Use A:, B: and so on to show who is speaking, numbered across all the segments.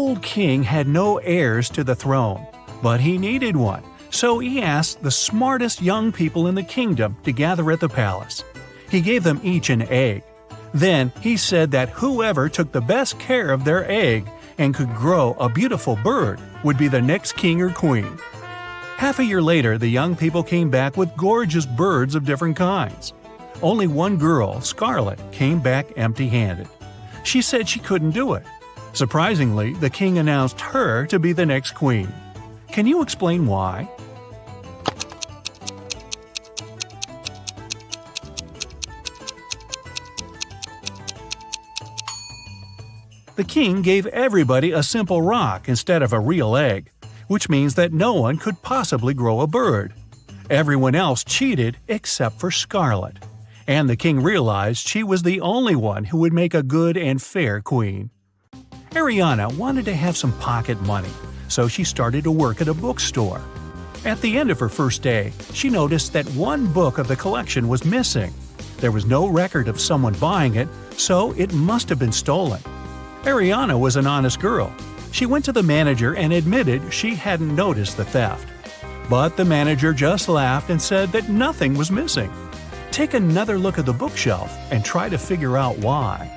A: old king had no heirs to the throne, but he needed one, so he asked the smartest young people in the kingdom to gather at the palace. He gave them each an egg. Then he said that whoever took the best care of their egg and could grow a beautiful bird would be the next king or queen. Half a year later, the young people came back with gorgeous birds of different kinds. Only one girl, Scarlet, came back empty-handed. She said she couldn't do it. Surprisingly, the king announced her to be the next queen. Can you explain why? The king gave everybody a simple rock instead of a real egg, which means that no one could possibly grow a bird. Everyone else cheated except for Scarlet, and the king realized she was the only one who would make a good and fair queen. Ariana wanted to have some pocket money, so she started to work at a bookstore. At the end of her first day, she noticed that one book of the collection was missing. There was no record of someone buying it, so it must have been stolen. Ariana was an honest girl. She went to the manager and admitted she hadn't noticed the theft. But the manager just laughed and said that nothing was missing. Take another look at the bookshelf and try to figure out why.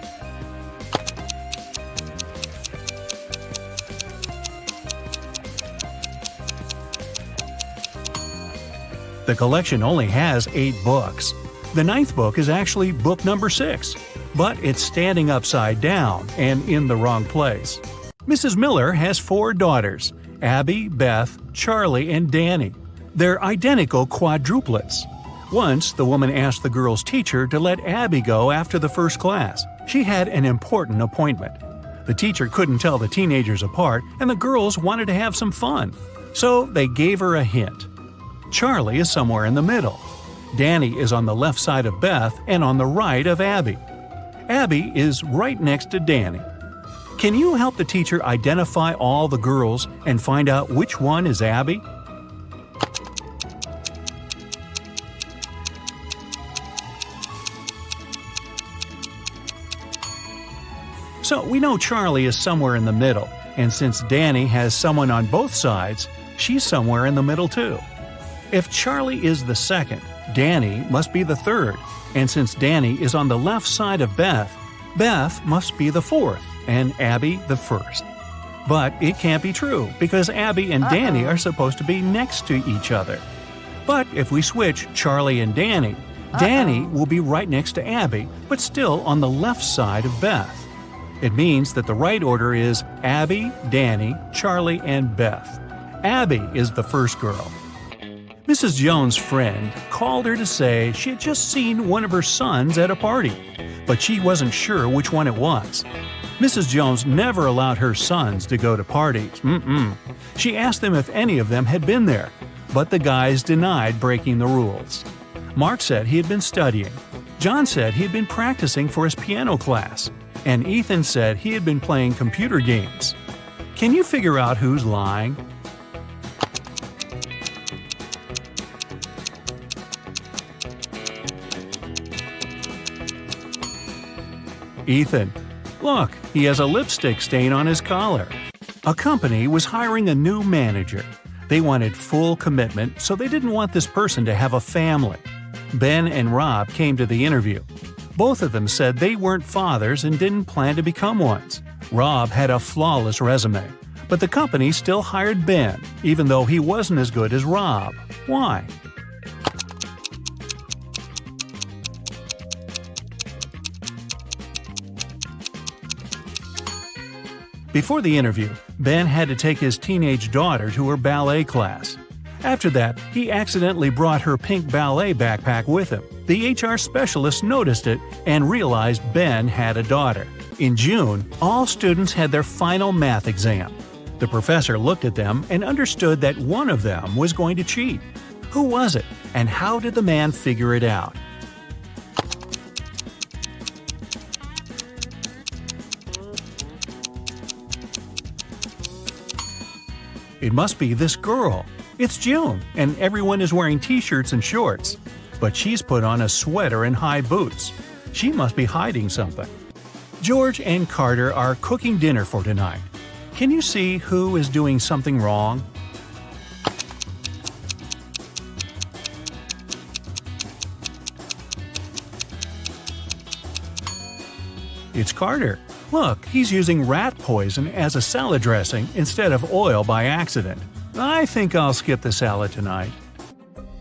A: The collection only has 8 books. The 9th book is actually book number 6, but it's standing upside down and in the wrong place. Mrs. Miller has 4 daughters, Abby, Beth, Charlie, and Danny. They're identical quadruplets. Once, the woman asked the girl's teacher to let Abby go after the first class. She had an important appointment. The teacher couldn't tell the teenagers apart, and the girls wanted to have some fun. So they gave her a hint. Charlie is somewhere in the middle. Danny is on the left side of Beth and on the right of Abby. Abby is right next to Danny. Can you help the teacher identify all the girls and find out which one is Abby? So we know Charlie is somewhere in the middle, and since Danny has someone on both sides, she's somewhere in the middle too. If Charlie is the second, Danny must be the third, and since Danny is on the left side of Beth, Beth must be the fourth, and Abby the first. But it can't be true, because Abby and Danny are supposed to be next to each other. But if we switch Charlie and Danny, Danny will be right next to Abby, but still on the left side of Beth. It means that the right order is Abby, Danny, Charlie, and Beth. Abby is the first girl. Mrs. Jones' friend called her to say she had just seen one of her sons at a party, but she wasn't sure which one it was. Mrs. Jones never allowed her sons to go to parties. She asked them if any of them had been there, but the guys denied breaking the rules. Mark said he had been studying. John said he had been practicing for his piano class. And Ethan said he had been playing computer games. Can you figure out who's lying? Ethan. Look, he has a lipstick stain on his collar. A company was hiring a new manager. They wanted full commitment, so they didn't want this person to have a family. Ben and Rob came to the interview. Both of them said they weren't fathers and didn't plan to become ones. Rob had a flawless resume, but the company still hired Ben, even though he wasn't as good as Rob. Why? Before the interview, Ben had to take his teenage daughter to her ballet class. After that, he accidentally brought her pink ballet backpack with him. The HR specialist noticed it and realized Ben had a daughter. In June, all students had their final math exam. The professor looked at them and understood that one of them was going to cheat. Who was it, and how did the man figure it out? It must be this girl. It's June, and everyone is wearing t-shirts and shorts. But she's put on a sweater and high boots. She must be hiding something. George and Carter are cooking dinner for tonight. Can you see who is doing something wrong? It's Carter. Look, he's using rat poison as a salad dressing instead of oil by accident. I think I'll skip the salad tonight.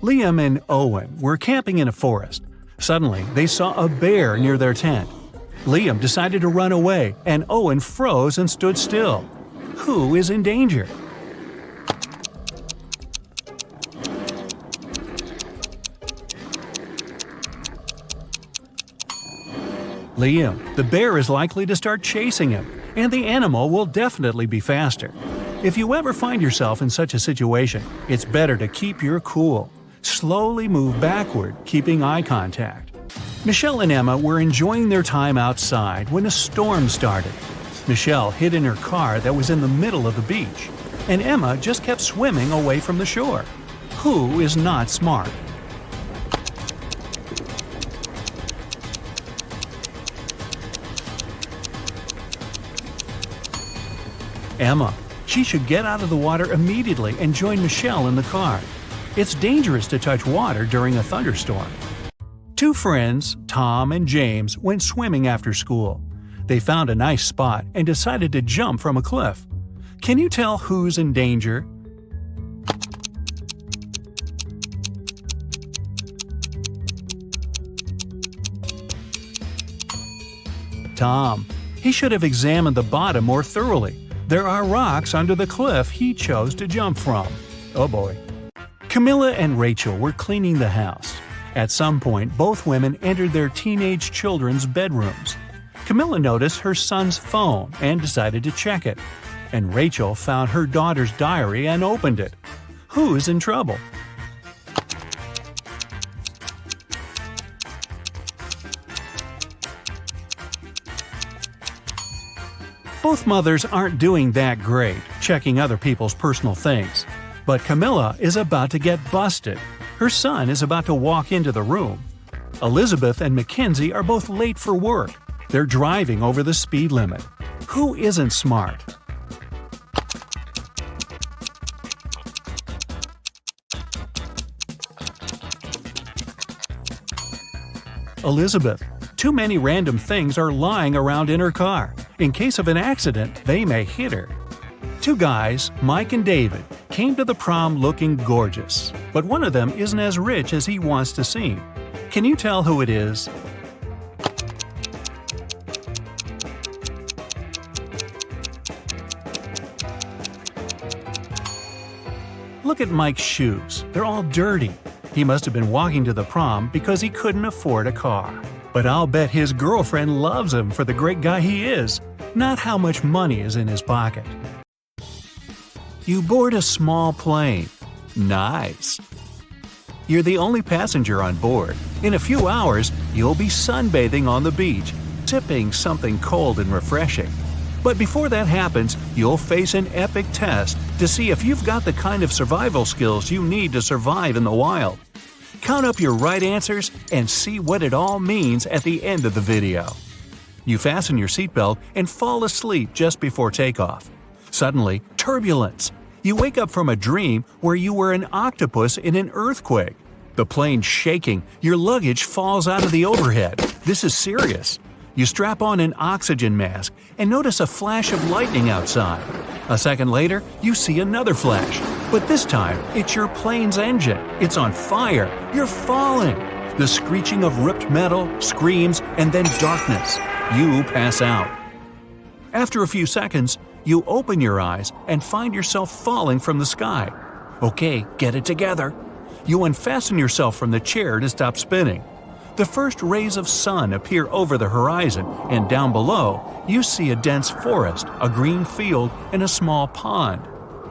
A: Liam and Owen were camping in a forest. Suddenly, they saw a bear near their tent. Liam decided to run away, and Owen froze and stood still. Who is in danger? Liam. The bear is likely to start chasing him, and the animal will definitely be faster. If you ever find yourself in such a situation, it's better to keep your cool. Slowly move backward, keeping eye contact. Michelle and Emma were enjoying their time outside when a storm started. Michelle hid in her car that was in the middle of the beach, and Emma just kept swimming away from the shore. Who is not smart? Emma. She should get out of the water immediately and join Michelle in the car. It's dangerous to touch water during a thunderstorm. Two friends, Tom and James, went swimming after school. They found a nice spot and decided to jump from a cliff. Can you tell who's in danger? Tom. He should have examined the bottom more thoroughly. There are rocks under the cliff he chose to jump from. Oh boy. Camilla and Rachel were cleaning the house. At some point, both women entered their teenage children's bedrooms. Camilla noticed her son's phone and decided to check it. And Rachel found her daughter's diary and opened it. Who's in trouble? Both mothers aren't doing that great, checking other people's personal things. But Camilla is about to get busted. Her son is about to walk into the room. Elizabeth and Mackenzie are both late for work. They're driving over the speed limit. Who isn't smart? Elizabeth. Too many random things are lying around in her car. In case of an accident, they may hit her. Two guys, Mike and David, came to the prom looking gorgeous, but one of them isn't as rich as he wants to seem. Can you tell who it is? Look at Mike's shoes. They're all dirty. He must have been walking to the prom because he couldn't afford a car. But I'll bet his girlfriend loves him for the great guy he is, not how much money is in his pocket. You board a small plane. Nice. You're the only passenger on board. In a few hours, you'll be sunbathing on the beach, sipping something cold and refreshing. But before that happens, you'll face an epic test to see if you've got the kind of survival skills you need to survive in the wild. Count up your right answers and see what it all means at the end of the video. You fasten your seatbelt and fall asleep just before takeoff. Suddenly, turbulence. You wake up from a dream where you were an octopus in an earthquake. The plane's shaking, your luggage falls out of the overhead. This is serious. You strap on an oxygen mask and notice a flash of lightning outside. A second later, you see another flash. But this time, it's your plane's engine. It's on fire. You're falling. The screeching of ripped metal, screams, and then darkness. You pass out. After a few seconds, you open your eyes and find yourself falling from the sky. Okay, get it together. You unfasten yourself from the chair to stop spinning. The first rays of sun appear over the horizon, and down below, you see a dense forest, a green field, and a small pond.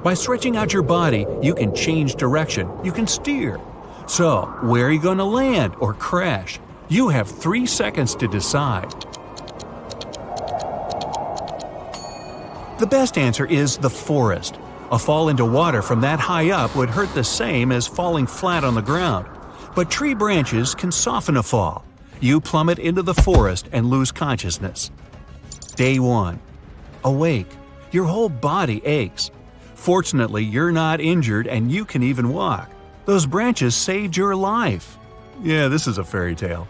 A: By stretching out your body, you can change direction, you can steer. So, where are you going to land or crash? You have 3 seconds to decide. The best answer is the forest. A fall into water from that high up would hurt the same as falling flat on the ground. But tree branches can soften a fall. You plummet into the forest and lose consciousness. Day 1. Awake. Your whole body aches. Fortunately, you're not injured and you can even walk. Those branches saved your life. Yeah, this is a fairy tale.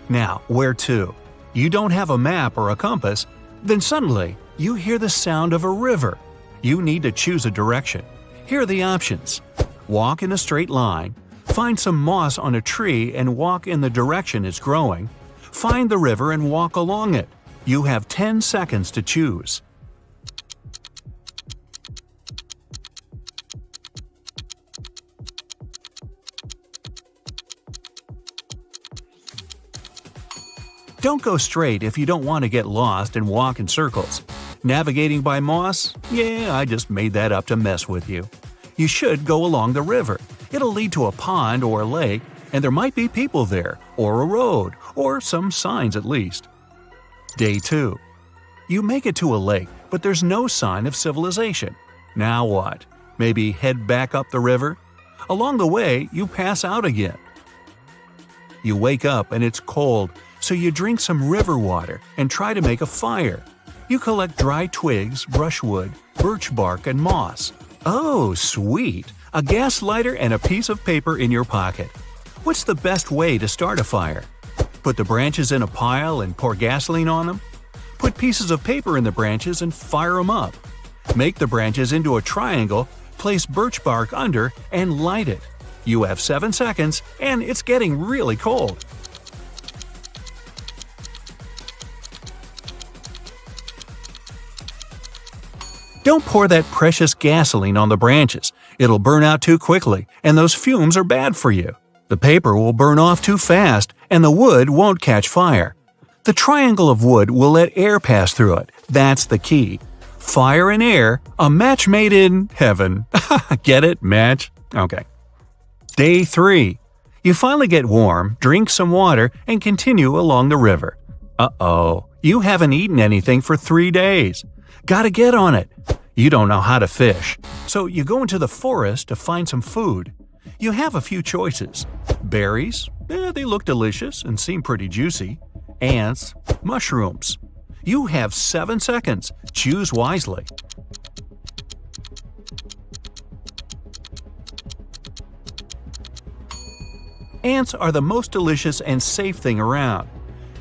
A: Now, where to? You don't have a map or a compass. Then suddenly, you hear the sound of a river. You need to choose a direction. Here are the options. Walk in a straight line. Find some moss on a tree and walk in the direction it's growing. Find the river and walk along it. You have 10 seconds to choose. Don't go straight if you don't want to get lost and walk in circles. Navigating by moss? Yeah, I just made that up to mess with you. You should go along the river. It'll lead to a pond or a lake, and there might be people there, or a road, or some signs at least. Day 2. You make it to a lake, but there's no sign of civilization. Now what? Maybe head back up the river? Along the way, you pass out again. You wake up and it's cold, so you drink some river water and try to make a fire. You collect dry twigs, brushwood, birch bark, and moss. Oh, sweet! A gas lighter and a piece of paper in your pocket. What's the best way to start a fire? Put the branches in a pile and pour gasoline on them? Put pieces of paper in the branches and fire them up. Make the branches into a triangle, place birch bark under, and light it. You have 7 seconds, and it's getting really cold. Don't pour that precious gasoline on the branches. It'll burn out too quickly, and those fumes are bad for you. The paper will burn off too fast, and the wood won't catch fire. The triangle of wood will let air pass through it. That's the key. Fire and air, a match made in heaven. Get it? Match? Okay. Day 3. You finally get warm, drink some water, and continue along the river. Uh-oh, you haven't eaten anything for 3 days. Gotta get on it. You don't know how to fish, so you go into the forest to find some food. You have a few choices. Berries, they look delicious and seem pretty juicy. Ants, mushrooms. You have 7 seconds. Choose wisely. Ants are the most delicious and safe thing around.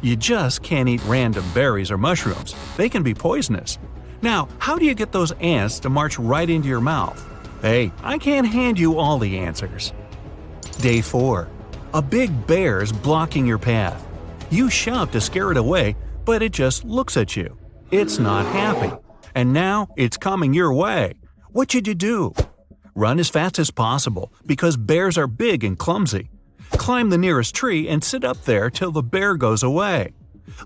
A: You just can't eat random berries or mushrooms. They can be poisonous. Now, how do you get those ants to march right into your mouth? Hey, I can't hand you all the answers. Day 4. A big bear's blocking your path. You shout to scare it away, but it just looks at you. It's not happy. And now it's coming your way. What should you do? Run as fast as possible, because bears are big and clumsy. Climb the nearest tree and sit up there till the bear goes away.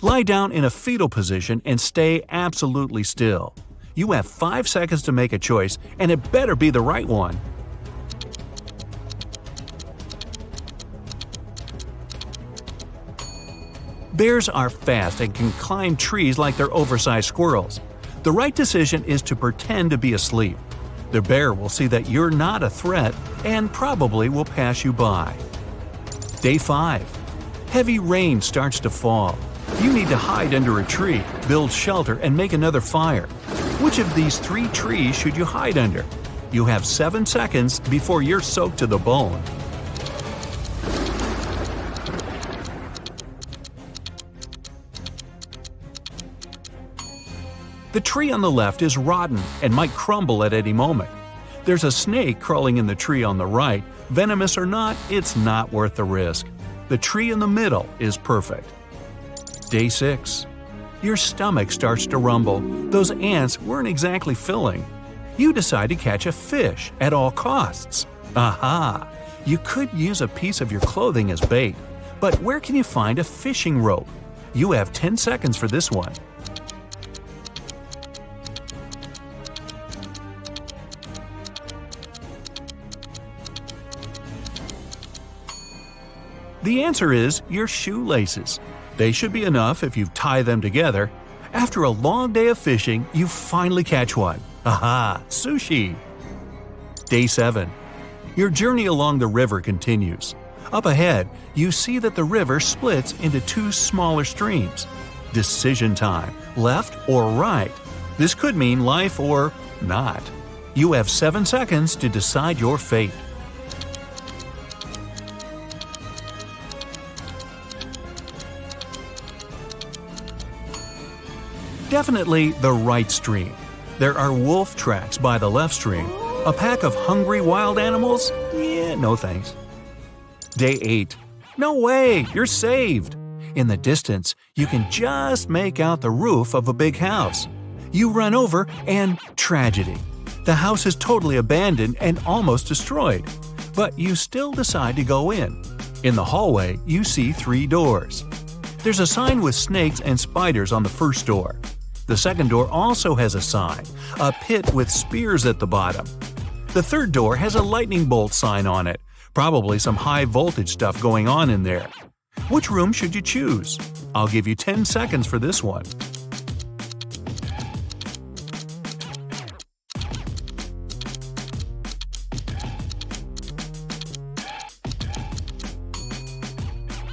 A: Lie down in a fetal position and stay absolutely still. You have 5 seconds to make a choice, and it better be the right one. Bears are fast and can climb trees like they're oversized squirrels. The right decision is to pretend to be asleep. The bear will see that you're not a threat and probably will pass you by. Day 5. Heavy rain starts to fall. You need to hide under a tree, build shelter, and make another fire. Which of these 3 trees should you hide under? You have 7 seconds before you're soaked to the bone. The tree on the left is rotten and might crumble at any moment. There's a snake crawling in the tree on the right. Venomous or not, it's not worth the risk. The tree in the middle is perfect. Day 6. Your stomach starts to rumble. Those ants weren't exactly filling. You decide to catch a fish at all costs. Aha! You could use a piece of your clothing as bait, but where can you find a fishing rope? You have 10 seconds for this one. The answer is your shoelaces. They should be enough if you tie them together. After a long day of fishing, you finally catch one. Aha! Sushi! Day 7. Your journey along the river continues. Up ahead, you see that the river splits into 2 smaller streams. Decision time, left or right? This could mean life or not. You have 7 seconds to decide your fate. Definitely the right stream. There are wolf tracks by the left stream. A pack of hungry wild animals? Yeah, no thanks. Day 8. No way, you're saved! In the distance, you can just make out the roof of a big house. You run over and tragedy. The house is totally abandoned and almost destroyed. But you still decide to go in. In the hallway, you see 3 doors. There's a sign with snakes and spiders on the first door. The second door also has a sign, a pit with spears at the bottom. The third door has a lightning bolt sign on it, probably some high voltage stuff going on in there. Which room should you choose? I'll give you 10 seconds for this one.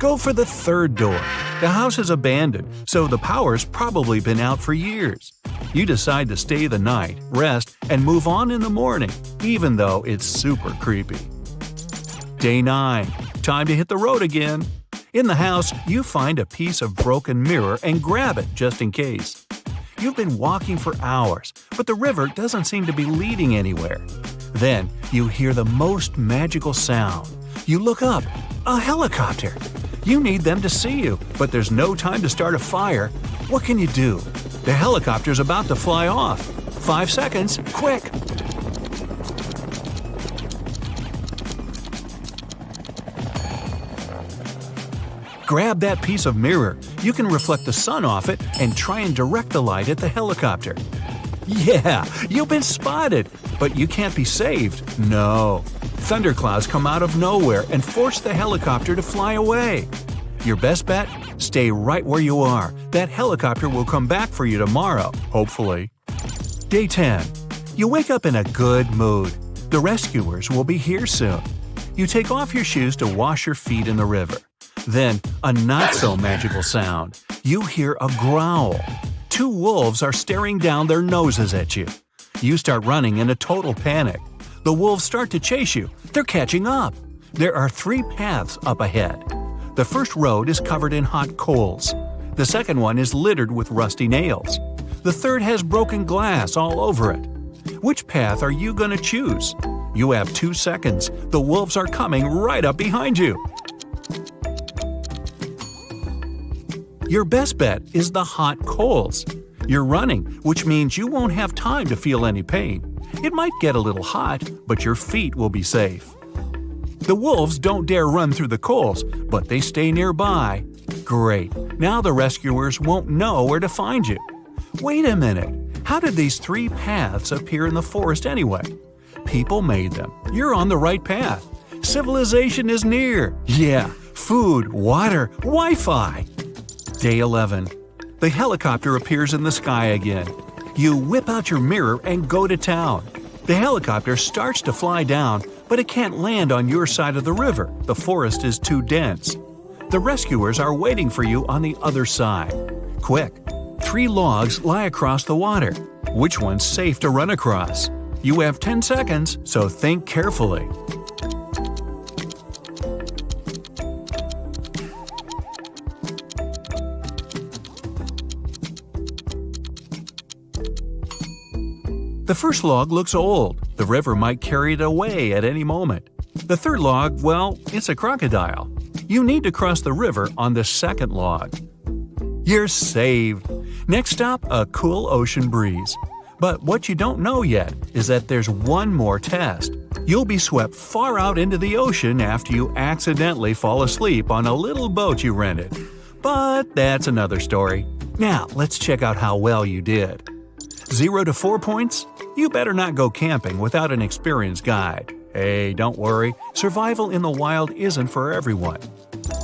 A: Go for the third door. The house is abandoned, so the power's probably been out for years. You decide to stay the night, rest, and move on in the morning, even though it's super creepy. Day 9. Time to hit the road again. In the house, you find a piece of broken mirror and grab it just in case. You've been walking for hours, but the river doesn't seem to be leading anywhere. Then, you hear the most magical sound. You look up. A helicopter! You need them to see you, but there's no time to start a fire. What can you do? The helicopter's about to fly off. 5 seconds, quick! Grab that piece of mirror. You can reflect the sun off it and try and direct the light at the helicopter. Yeah, you've been spotted, but you can't be saved. No. Thunderclouds come out of nowhere and force the helicopter to fly away. Your best bet? Stay right where you are. That helicopter will come back for you tomorrow, hopefully. Day 10. You wake up in a good mood. The rescuers will be here soon. You take off your shoes to wash your feet in the river. Then, a not-so-magical sound. You hear a growl. 2 wolves are staring down their noses at you. You start running in a total panic. The wolves start to chase you. They're catching up. There are 3 paths up ahead. The first road is covered in hot coals. The second one is littered with rusty nails. The third has broken glass all over it. Which path are you going to choose? You have 2 seconds. The wolves are coming right up behind you. Your best bet is the hot coals. You're running, which means you won't have time to feel any pain. It might get a little hot, but your feet will be safe. The wolves don't dare run through the coals, but they stay nearby. Great, now the rescuers won't know where to find you. Wait a minute, how did these 3 paths appear in the forest anyway? People made them. You're on the right path. Civilization is near. Yeah, food, water, Wi-Fi. Day 11. The helicopter appears in the sky again. You whip out your mirror and go to town. The helicopter starts to fly down, but it can't land on your side of the river. The forest is too dense. The rescuers are waiting for you on the other side. Quick! 3 logs lie across the water. Which one's safe to run across? You have 10 seconds, so think carefully. The first log looks old. The river might carry it away at any moment. The third log, well, it's a crocodile. You need to cross the river on the second log. You're saved. Next stop, a cool ocean breeze. But what you don't know yet is that there's one more test. You'll be swept far out into the ocean after you accidentally fall asleep on a little boat you rented. But that's another story. Now, let's check out how well you did. 0 to 4 points? You better not go camping without an experienced guide. Hey, don't worry, survival in the wild isn't for everyone.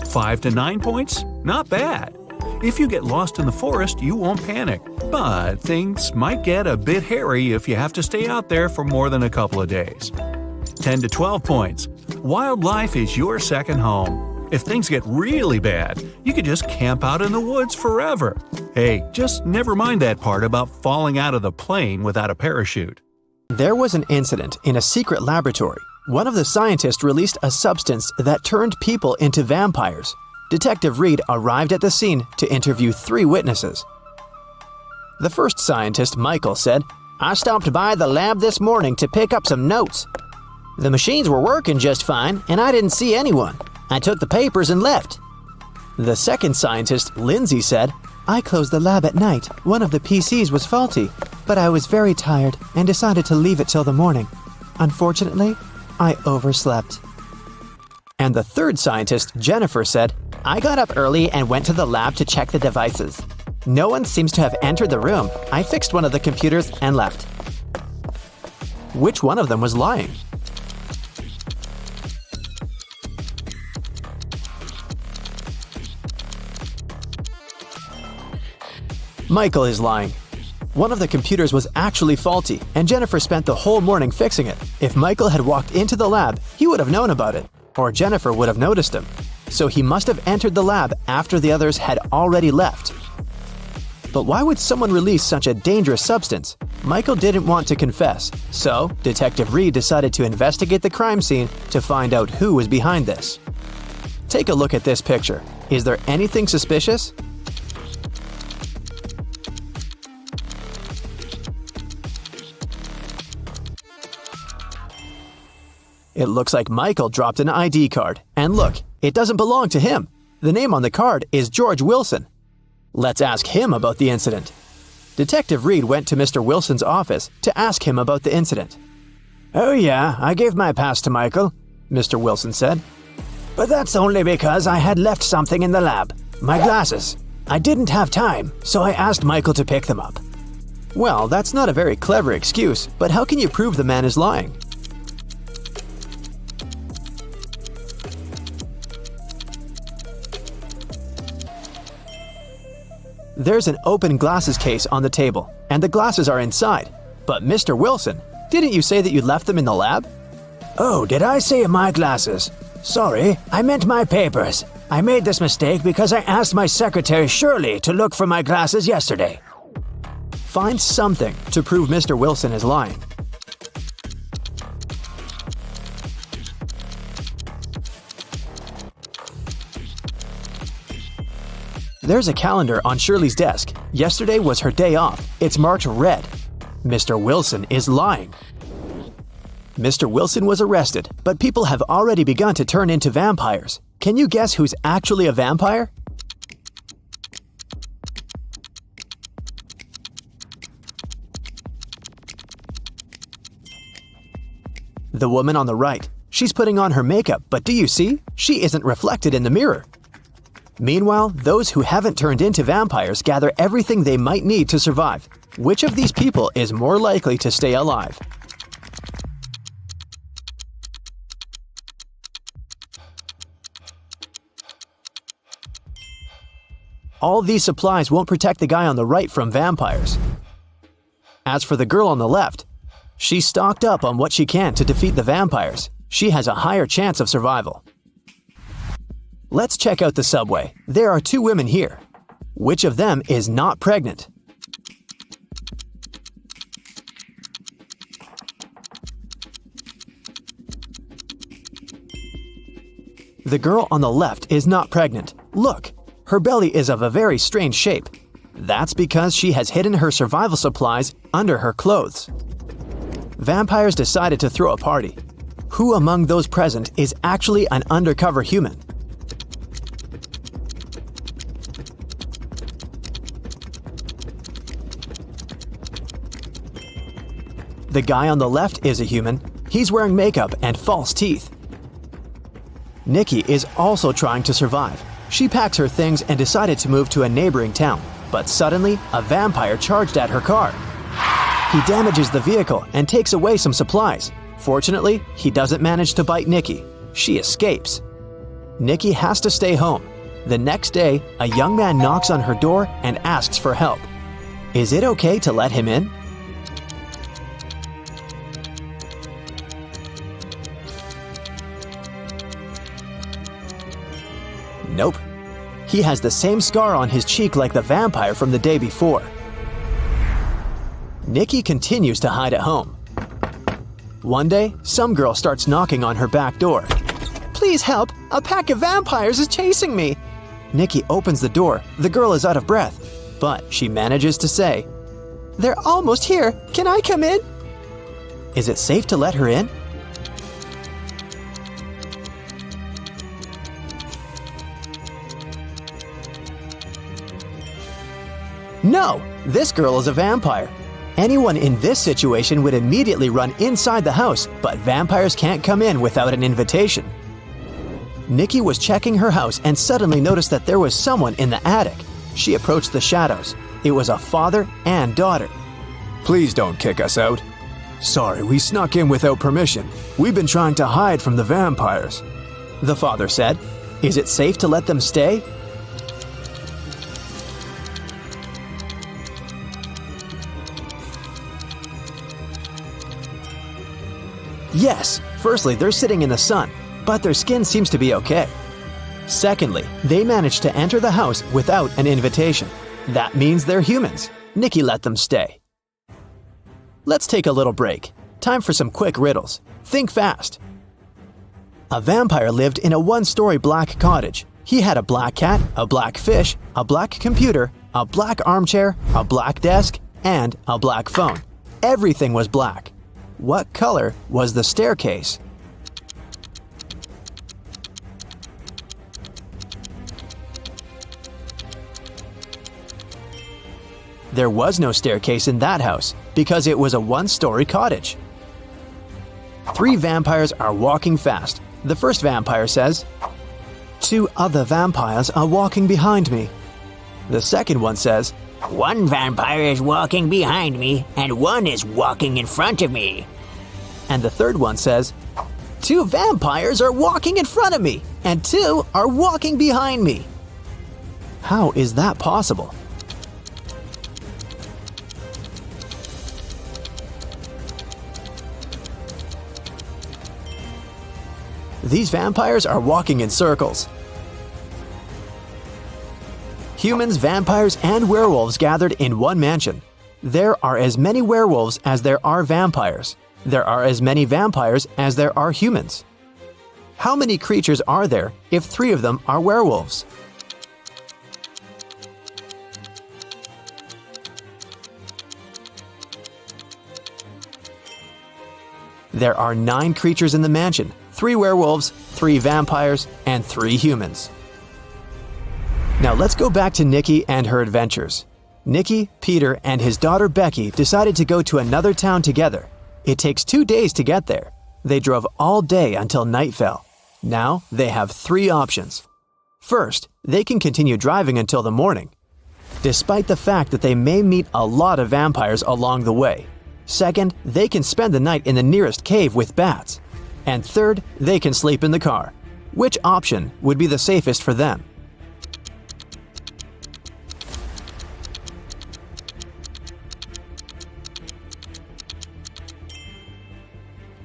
A: 5 to 9 points? Not bad. If you get lost in the forest, you won't panic. But things might get a bit hairy if you have to stay out there for more than a couple of days. 10 to 12 points. Wildlife is your second home. If things get really bad, you could just camp out in the woods forever. Hey, just never mind that part about falling out of the plane without a parachute.
B: There was an incident in a secret laboratory. One of the scientists released a substance that turned people into vampires. Detective Reed arrived at the scene to interview 3 witnesses. The first scientist, Michael, said, "I stopped by the lab this morning to pick up some notes. The machines were working just fine, and I didn't see anyone. I took the papers and left." The second scientist, Lindsay, said, "I closed the lab at night. One of the PCs was faulty, but I was very tired and decided to leave it till the morning. Unfortunately, I overslept." And the third scientist, Jennifer, said, "I got up early and went to the lab to check the devices. No one seems to have entered the room. I fixed one of the computers and left." Which one of them was lying? Michael is lying. One of the computers was actually faulty, and Jennifer spent the whole morning fixing it. If Michael had walked into the lab, he would have known about it, or Jennifer would have noticed him. So he must have entered the lab after the others had already left. But why would someone release such a dangerous substance? Michael didn't want to confess, so Detective Reed decided to investigate the crime scene to find out who was behind this. Take a look at this picture. Is there anything suspicious? It looks like Michael dropped an ID card. And look, it doesn't belong to him. The name on the card is George Wilson. Let's ask him about the incident. Detective Reed went to Mr. Wilson's office to ask him about the incident. "Oh yeah, I gave my pass to Michael," Mr. Wilson said. "But that's only because I had left something in the lab. My glasses. I didn't have time, so I asked Michael to pick them up." Well, that's not a very clever excuse, but how can you prove the man is lying? There's an open glasses case on the table, and the glasses are inside. But Mr. Wilson, didn't you say that you left them in the lab? "Oh, did I say my glasses? Sorry, I meant my papers. I made this mistake because I asked my secretary Shirley to look for my glasses yesterday." Find something to prove Mr. Wilson is lying. There's a calendar on Shirley's desk. Yesterday was her day off. It's marked red. Mr. Wilson is lying. Mr. Wilson was arrested, but people have already begun to turn into vampires. Can you guess who's actually a vampire? The woman on the right. She's putting on her makeup, but do you see? She isn't reflected in the mirror. Meanwhile, those who haven't turned into vampires gather everything they might need to survive. Which of these people is more likely to stay alive? All these supplies won't protect the guy on the right from vampires. As for the girl on the left, she's stocked up on what she can to defeat the vampires. She has a higher chance of survival. Let's check out the subway. There are 2 women here. Which of them is not pregnant? The girl on the left is not pregnant. Look, her belly is of a very strange shape. That's because she has hidden her survival supplies under her clothes. Vampires decided to throw a party. Who among those present is actually an undercover human? The guy on the left is a human. He's wearing makeup and false teeth. Nikki is also trying to survive. She packed her things and decided to move to a neighboring town. But suddenly, a vampire charged at her car. He damages the vehicle and takes away some supplies. Fortunately, he doesn't manage to bite Nikki. She escapes. Nikki has to stay home. The next day, a young man knocks on her door and asks for help. Is it okay to let him in? Nope. He has the same scar on his cheek like the vampire from the day before. Nikki continues to hide at home. One day, some girl starts knocking on her back door. "Please help! A pack of vampires is chasing me!" Nikki opens the door. The girl is out of breath, but she manages to say, "They're almost here. Can I come in?" Is it safe to let her in? No! This girl is a vampire. Anyone in this situation would immediately run inside the house, but vampires can't come in without an invitation. Nikki was checking her house and suddenly noticed that there was someone in the attic. She approached the shadows. It was a father and daughter. "Please don't kick us out." "Sorry, we snuck in without permission. We've been trying to hide from the vampires," the father said. "Is it safe to let them stay?" Yes, firstly, they're sitting in the sun, but their skin seems to be okay. Secondly, they managed to enter the house without an invitation. That means they're humans. Nikki let them stay. Let's take a little break. Time for some quick riddles. Think fast. A vampire lived in a one-story black cottage. He had a black cat, a black fish, a black computer, a black armchair, a black desk, and a black phone. Everything was black. What color was the staircase? There was no staircase in that house because it was a one-story cottage. 3 vampires are walking fast. The first vampire says, "2 other vampires are walking behind me." The second one says,
C: "One vampire is walking behind me, and one is walking in front of me."
B: And the third one says, "2 vampires are walking in front of me, and 2 are walking behind me." How is that possible? These vampires are walking in circles. Humans, vampires, and werewolves gathered in one mansion. There are as many werewolves as there are vampires. There are as many vampires as there are humans. How many creatures are there if 3 of them are werewolves? There are 9 creatures in the mansion, 3 werewolves, 3 vampires, and 3 humans. Now let's go back to Nikki and her adventures. Nikki, Peter, and his daughter Becky decided to go to another town together. It takes 2 days to get there. They drove all day until night fell. Now they have 3 options. First, they can continue driving until the morning, despite the fact that they may meet a lot of vampires along the way. Second, they can spend the night in the nearest cave with bats. And third, they can sleep in the car. Which option would be the safest for them?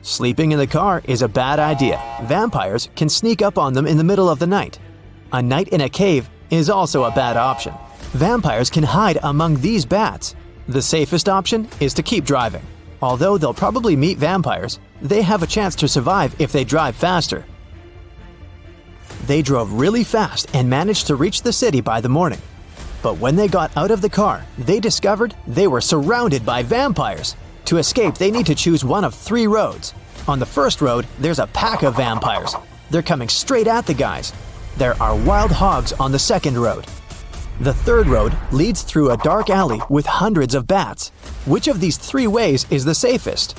B: Sleeping in the car is a bad idea. Vampires can sneak up on them in the middle of the night. A night in a cave is also a bad option. Vampires can hide among these bats. The safest option is to keep driving. Although they'll probably meet vampires, they have a chance to survive if they drive faster. They drove really fast and managed to reach the city by the morning. But when they got out of the car, they discovered they were surrounded by vampires. To escape, they need to choose one of 3 roads. On the first road, there's a pack of vampires. They're coming straight at the guys. There are wild hogs on the second road. The third road leads through a dark alley with hundreds of bats. Which of these 3 ways is the safest?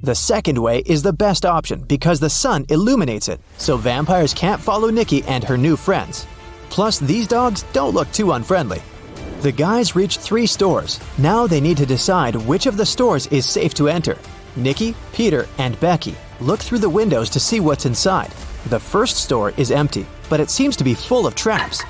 B: The second way is the best option because the sun illuminates it, so vampires can't follow Nikki and her new friends. Plus, these dogs don't look too unfriendly. The guys reach 3 stores. Now they need to decide which of the stores is safe to enter. Nikki, Peter, and Becky look through the windows to see what's inside. The first store is empty, but it seems to be full of traps.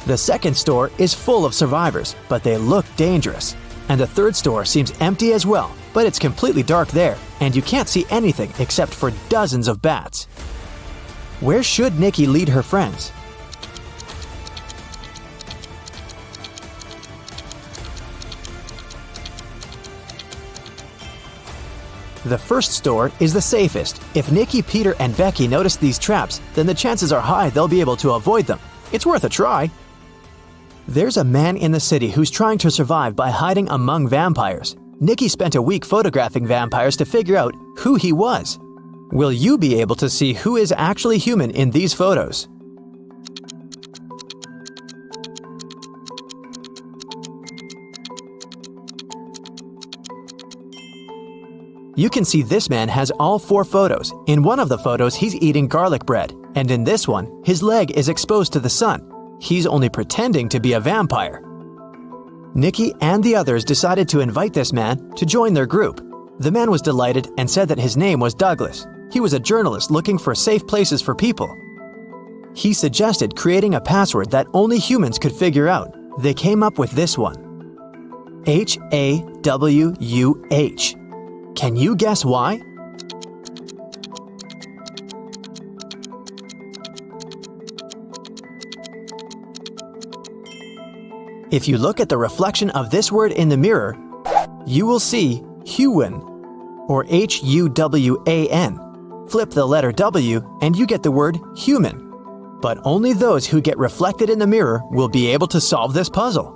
B: The second store is full of survivors, but they look dangerous. and the third store seems empty as well, but it's completely dark there, and you can't see anything except for dozens of bats. Where should Nikki lead her friends? The first store is the safest. If Nikki, Peter, and Becky notice these traps, then the chances are high they'll be able to avoid them. It's worth a try. There's a man in the city who's trying to survive by hiding among vampires. Nikki spent a week photographing vampires to figure out who he was. Will you be able to see who is actually human in these photos? You can see this man has all 4 photos. In one of the photos, he's eating garlic bread, and in this one, his leg is exposed to the sun. He's only pretending to be a vampire. Nikki and the others decided to invite this man to join their group. The man was delighted and said that his name was Douglas. He was a journalist looking for safe places for people. He suggested creating a password that only humans could figure out. They came up with this one: HAWUH. Can you guess why? If you look at the reflection of this word in the mirror, you will see Huwan, or Huwan. Flip the letter W and you get the word human. But only those who get reflected in the mirror will be able to solve this puzzle.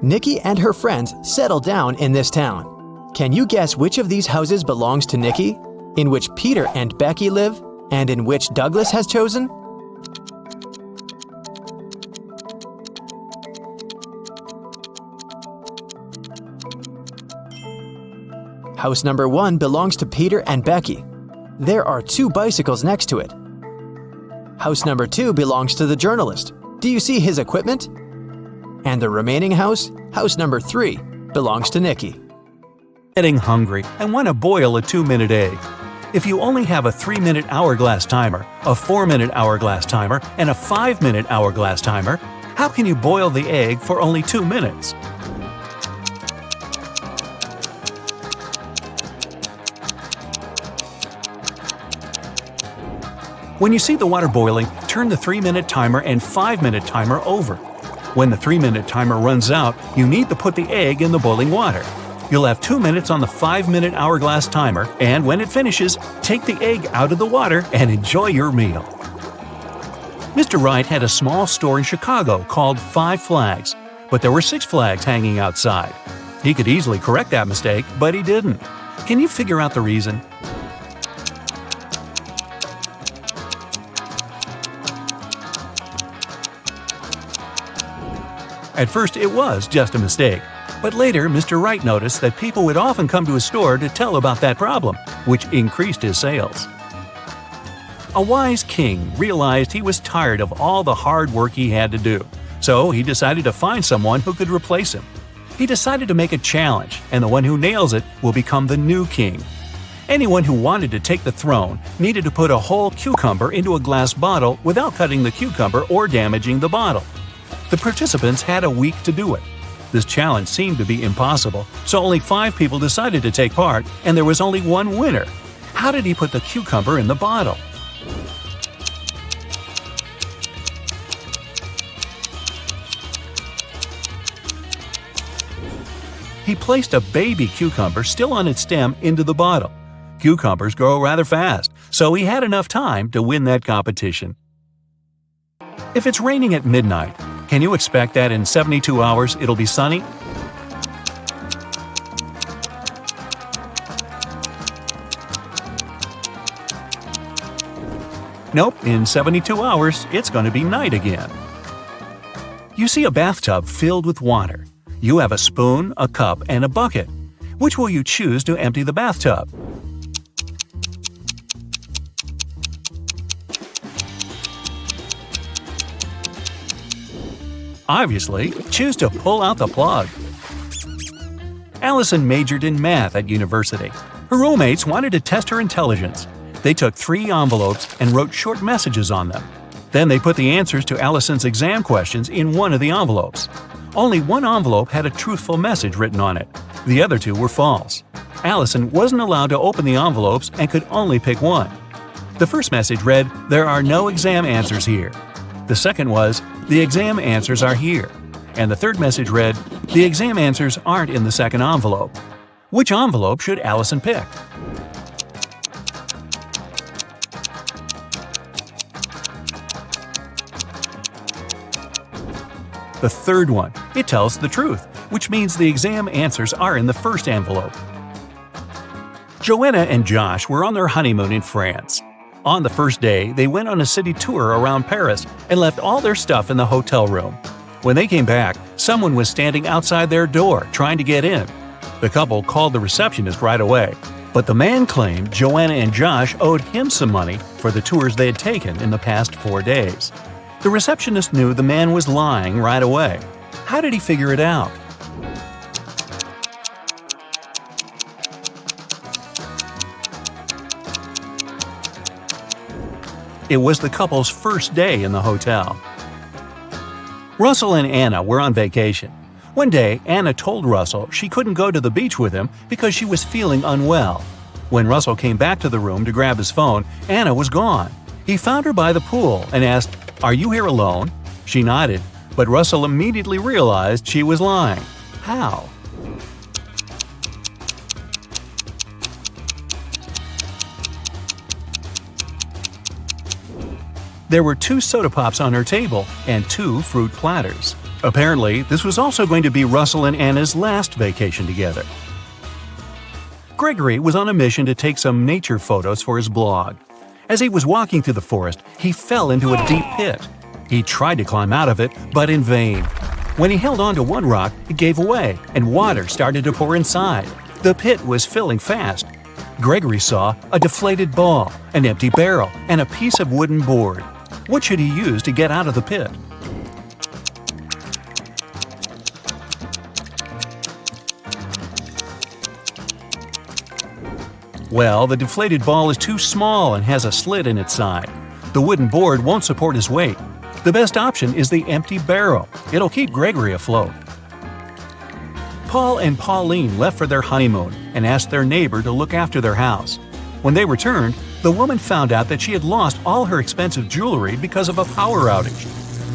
B: Nikki and her friends settle down in this town. Can you guess which of these houses belongs to Nikki, in which Peter and Becky live, and in which Douglas has chosen? House number 1 belongs to Peter and Becky. There are 2 bicycles next to it. House number 2 belongs to the journalist. Do you see his equipment? And the remaining house, house number 3, belongs to Nikki.
A: Getting hungry and want to boil a 2-minute egg. If you only have a 3-minute hourglass timer, a 4-minute hourglass timer, and a 5-minute hourglass timer, how can you boil the egg for only 2 minutes? When you see the water boiling, turn the 3-minute timer and 5-minute timer over. When the 3-minute timer runs out, you need to put the egg in the boiling water. You'll have 2 minutes on the 5-minute hourglass timer, and when it finishes, take the egg out of the water and enjoy your meal. Mr. Wright had a small store in Chicago called 5 Flags, but there were 6 flags hanging outside. He could easily correct that mistake, but he didn't. Can you figure out the reason? At first, it was just a mistake. But later, Mr. Wright noticed that people would often come to his store to tell about that problem, which increased his sales. A wise king realized he was tired of all the hard work he had to do, so he decided to find someone who could replace him. He decided to make a challenge, and the one who nails it will become the new king. Anyone who wanted to take the throne needed to put a whole cucumber into a glass bottle without cutting the cucumber or damaging the bottle. The participants had a week to do it. This challenge seemed to be impossible, so only 5 people decided to take part, and there was only one winner. How did he put the cucumber in the bottle? He placed a baby cucumber still on its stem into the bottle. Cucumbers grow rather fast, so he had enough time to win that competition. If it's raining at midnight, can you expect that in 72 hours it'll be sunny? Nope, in 72 hours it's going to be night again. You see a bathtub filled with water. You have a spoon, a cup, and a bucket. Which will you choose to empty the bathtub? Obviously, choose to pull out the plug. Allison majored in math at university. Her roommates wanted to test her intelligence. They took 3 envelopes and wrote short messages on them. Then they put the answers to Allison's exam questions in one of the envelopes. Only one envelope had a truthful message written on it. The other two were false. Allison wasn't allowed to open the envelopes and could only pick one. The first message read, "There are no exam answers here." The second was, "The exam answers are here." And the third message read, "The exam answers aren't in the second envelope." Which envelope should Allison pick? The third one. It tells the truth, which means the exam answers are in the first envelope. Joanna and Josh were on their honeymoon in France. On the first day, they went on a city tour around Paris and left all their stuff in the hotel room. When they came back, someone was standing outside their door trying to get in. The couple called the receptionist right away, but the man claimed Joanna and Josh owed him some money for the tours they had taken in the past 4 days. The receptionist knew the man was lying right away. How did he figure it out? It was the couple's first day in the hotel. Russell and Anna were on vacation. One day, Anna told Russell she couldn't go to the beach with him because she was feeling unwell. When Russell came back to the room to grab his phone, Anna was gone. He found her by the pool and asked, "Are you here alone?" She nodded, but Russell immediately realized she was lying. How? There were 2 soda pops on her table and 2 fruit platters. Apparently, this was also going to be Russell and Anna's last vacation together. Gregory was on a mission to take some nature photos for his blog. As he was walking through the forest, he fell into a deep pit. He tried to climb out of it, but in vain. When he held onto one rock, it gave away, and water started to pour inside. The pit was filling fast. Gregory saw a deflated ball, an empty barrel, and a piece of wooden board. What should he use to get out of the pit? Well, the deflated ball is too small and has a slit in its side. The wooden board won't support his weight. The best option is the empty barrel. It'll keep Gregory afloat. Paul and Pauline left for their honeymoon and asked their neighbor to look after their house. When they returned, the woman found out that she had lost all her expensive jewelry because of a power outage.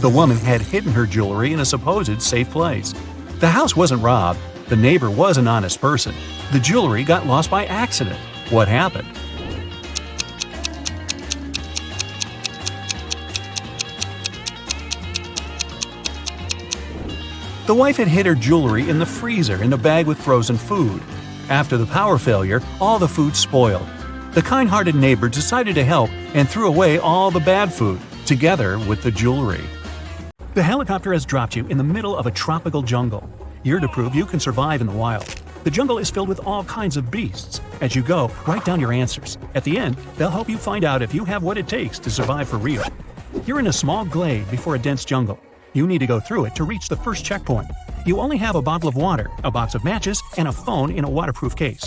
A: The woman had hidden her jewelry in a supposed safe place. The house wasn't robbed. The neighbor was an honest person. The jewelry got lost by accident. What happened? The wife had hid her jewelry in the freezer in a bag with frozen food. After the power failure, all the food spoiled. The kind-hearted neighbor decided to help and threw away all the bad food, together with the jewelry. The helicopter has dropped you in the middle of a tropical jungle. You're to prove you can survive in the wild. The jungle is filled with all kinds of beasts. As you go, write down your answers. At the end, they'll help you find out if you have what it takes to survive for real. You're in a small glade before a dense jungle. You need to go through it to reach the first checkpoint. You only have a bottle of water, a box of matches, and a phone in a waterproof case.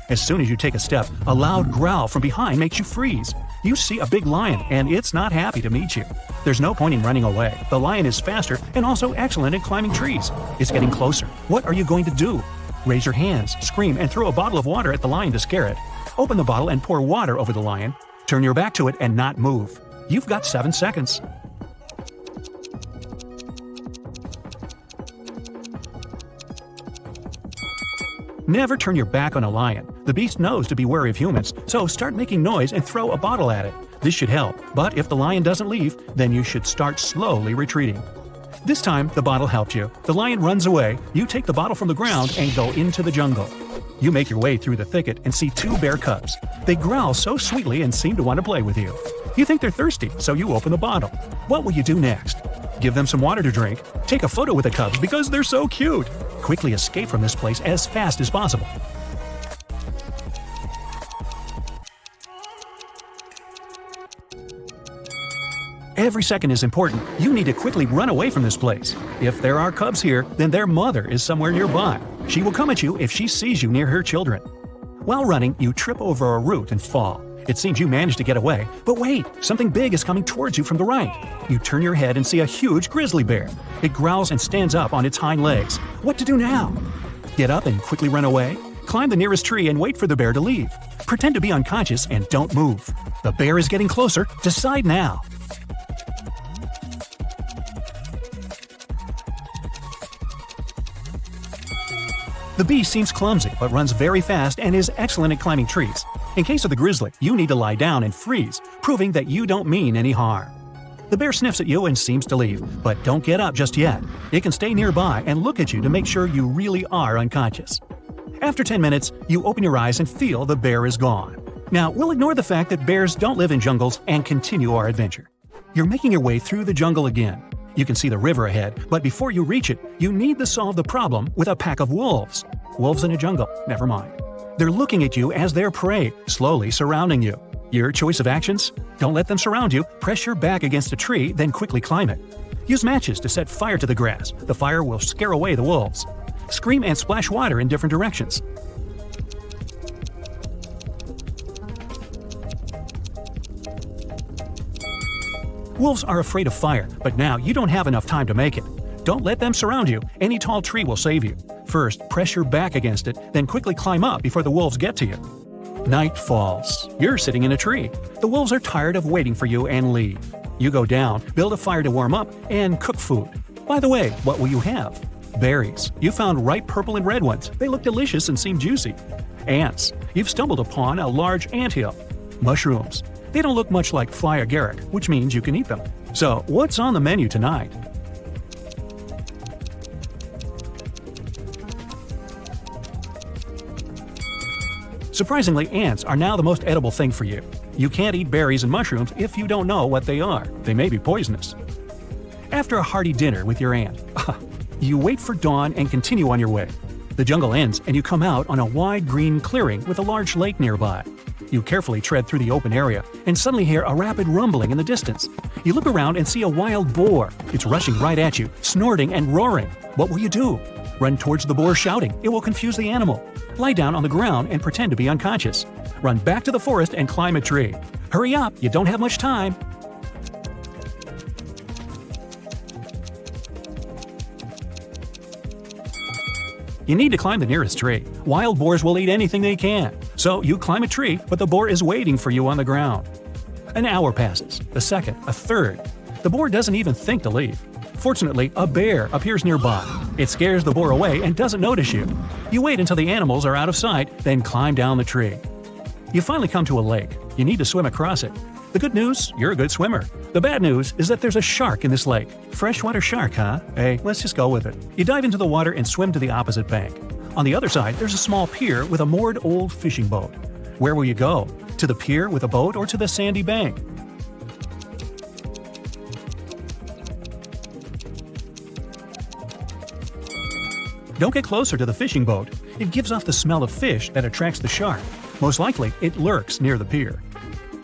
A: As soon as you take a step, a loud growl from behind makes you freeze. You see a big lion, and it's not happy to meet you. There's no point in running away. The lion is faster and also excellent at climbing trees. It's getting closer. What are you going to do? Raise your hands, scream, and throw a bottle of water at the lion to scare it. Open the bottle and pour water over the lion. Turn your back to it and not move. You've got 7 seconds. Never turn your back on a lion. The beast knows to be wary of humans, so start making noise and throw a bottle at it. This should help, but if the lion doesn't leave, then you should start slowly retreating. This time, the bottle helped you. The lion runs away, you take the bottle from the ground and go into the jungle. You make your way through the thicket and see 2 bear cubs. They growl so sweetly and seem to want to play with you. You think they're thirsty, so you open the bottle. What will you do next? Give them some water to drink. Take a photo with the cubs because they're so cute. Quickly escape from this place as fast as possible. Every second is important. You need to quickly run away from this place. If there are cubs here, then their mother is somewhere nearby. She will come at you if she sees you near her children. While running, you trip over a root and fall. It seems you managed to get away, but wait, something big is coming towards you from the right. You turn your head and see a huge grizzly bear. It growls and stands up on its hind legs. What to do now? Get up and quickly run away? Climb the nearest tree and wait for the bear to leave. Pretend to be unconscious and don't move. The bear is getting closer. Decide now. The bee seems clumsy but runs very fast and is excellent at climbing trees. In case of the grizzly, you need to lie down and freeze, proving that you don't mean any harm. The bear sniffs at you and seems to leave, but don't get up just yet. It can stay nearby and look at you to make sure you really are unconscious. After 10 minutes, you open your eyes and feel the bear is gone. Now, we'll ignore the fact that bears don't live in jungles and continue our adventure. You're making your way through the jungle again. You can see the river ahead, but before you reach it, you need to solve the problem with a pack of wolves. Wolves in a jungle, never mind. They're looking at you as their prey, slowly surrounding you. Your choice of actions? Don't let them surround you. Press your back against a tree, then quickly climb it. Use matches to set fire to the grass. The fire will scare away the wolves. Scream and splash water in different directions. Wolves are afraid of fire, but now you don't have enough time to make it. Don't let them surround you. Any tall tree will save you. First, press your back against it, then quickly climb up before the wolves get to you. Night falls. You're sitting in a tree. The wolves are tired of waiting for you and leave. You go down, build a fire to warm up, and cook food. By the way, what will you have? Berries. You found ripe purple and red ones. They look delicious and seem juicy. Ants. You've stumbled upon a large anthill. Mushrooms. They don't look much like fly agaric, which means you can eat them. So, what's on the menu tonight? Surprisingly, ants are now the most edible thing for you. You can't eat berries and mushrooms if you don't know what they are. They may be poisonous. After a hearty dinner with your aunt, you wait for dawn and continue on your way. The jungle ends and you come out on a wide green clearing with a large lake nearby. You carefully tread through the open area and suddenly hear a rapid rumbling in the distance. You look around and see a wild boar. It's rushing right at you, snorting and roaring. What will you do? Run towards the boar shouting. It will confuse the animal. Lie down on the ground and pretend to be unconscious. Run back to the forest and climb a tree. Hurry up, you don't have much time. You need to climb the nearest tree. Wild boars will eat anything they can. So you climb a tree, but the boar is waiting for you on the ground. An hour passes, a second, a third. The boar doesn't even think to leave. Fortunately, a bear appears nearby. It scares the boar away and doesn't notice you. You wait until the animals are out of sight, then climb down the tree. You finally come to a lake. You need to swim across it. The good news, you're a good swimmer. The bad news is that there's a shark in this lake. Freshwater shark, huh? Hey, let's just go with it. You dive into the water and swim to the opposite bank. On the other side, there's a small pier with a moored old fishing boat. Where will you go? To the pier with a boat or to the sandy bank? Don't get closer to the fishing boat. It gives off the smell of fish that attracts the shark. Most likely, it lurks near the pier.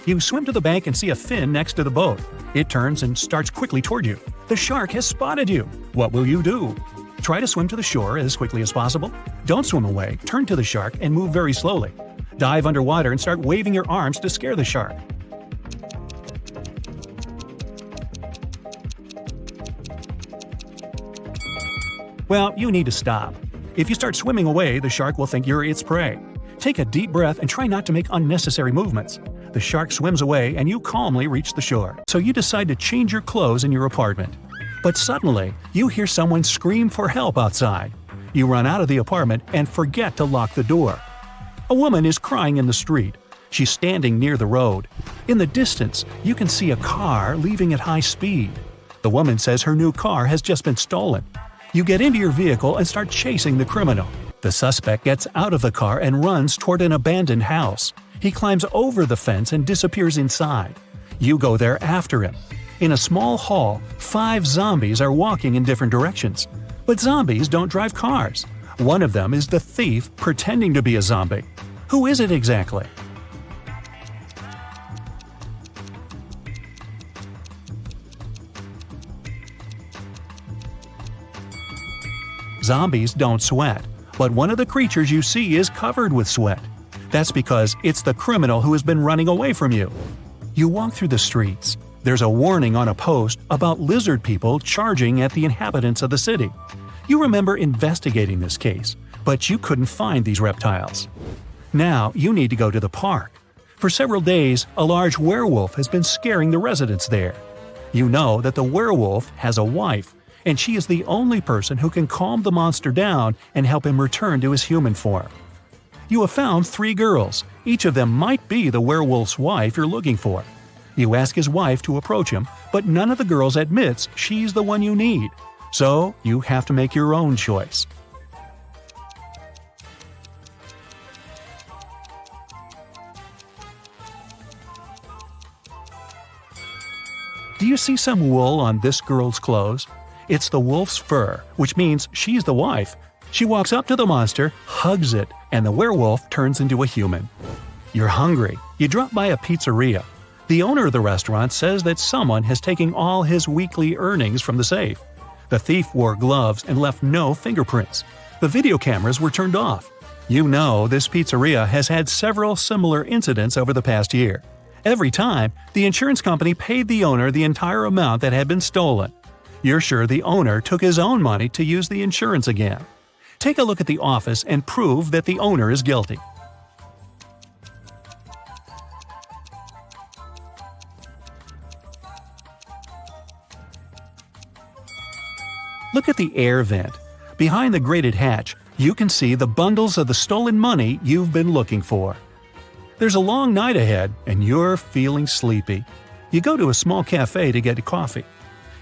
A: You swim to the bank and see a fin next to the boat. It turns and starts quickly toward you. The shark has spotted you. What will you do? Try to swim to the shore as quickly as possible. Don't swim away. Turn to the shark and move very slowly. Dive underwater and start waving your arms to scare the shark. Well, you need to stop. If you start swimming away, the shark will think you're its prey. Take a deep breath and try not to make unnecessary movements. The shark swims away and you calmly reach the shore. So you decide to change your clothes in your apartment. But suddenly, you hear someone scream for help outside. You run out of the apartment and forget to lock the door. A woman is crying in the street. She's standing near the road. In the distance, you can see a car leaving at high speed. The woman says her new car has just been stolen. You get into your vehicle and start chasing the criminal. The suspect gets out of the car and runs toward an abandoned house. He climbs over the fence and disappears inside. You go there after him. In a small hall, 5 zombies are walking in different directions. But zombies don't drive cars. One of them is the thief pretending to be a zombie. Who is it exactly? Zombies don't sweat, but one of the creatures you see is covered with sweat. That's because it's the criminal who has been running away from you. You walk through the streets. There's a warning on a post about lizard people charging at the inhabitants of the city. You remember investigating this case, but you couldn't find these reptiles. Now you need to go to the park. For several days, a large werewolf has been scaring the residents there. You know that the werewolf has a wife, and she is the only person who can calm the monster down and help him return to his human form. You have found 3 girls. Each of them might be the werewolf's wife you're looking for. You ask his wife to approach him, but none of the girls admits she's the one you need. So you have to make your own choice. Do you see some wool on this girl's clothes? It's the wolf's fur, which means she's the wife. She walks up to the monster, hugs it, and the werewolf turns into a human. You're hungry. You drop by a pizzeria. The owner of the restaurant says that someone has taken all his weekly earnings from the safe. The thief wore gloves and left no fingerprints. The video cameras were turned off. You know this pizzeria has had several similar incidents over the past year. Every time, the insurance company paid the owner the entire amount that had been stolen. You're sure the owner took his own money to use the insurance again. Take a look at the office and prove that the owner is guilty. Look at the air vent. Behind the grated hatch, you can see the bundles of the stolen money you've been looking for. There's a long night ahead, and you're feeling sleepy. You go to a small cafe to get coffee.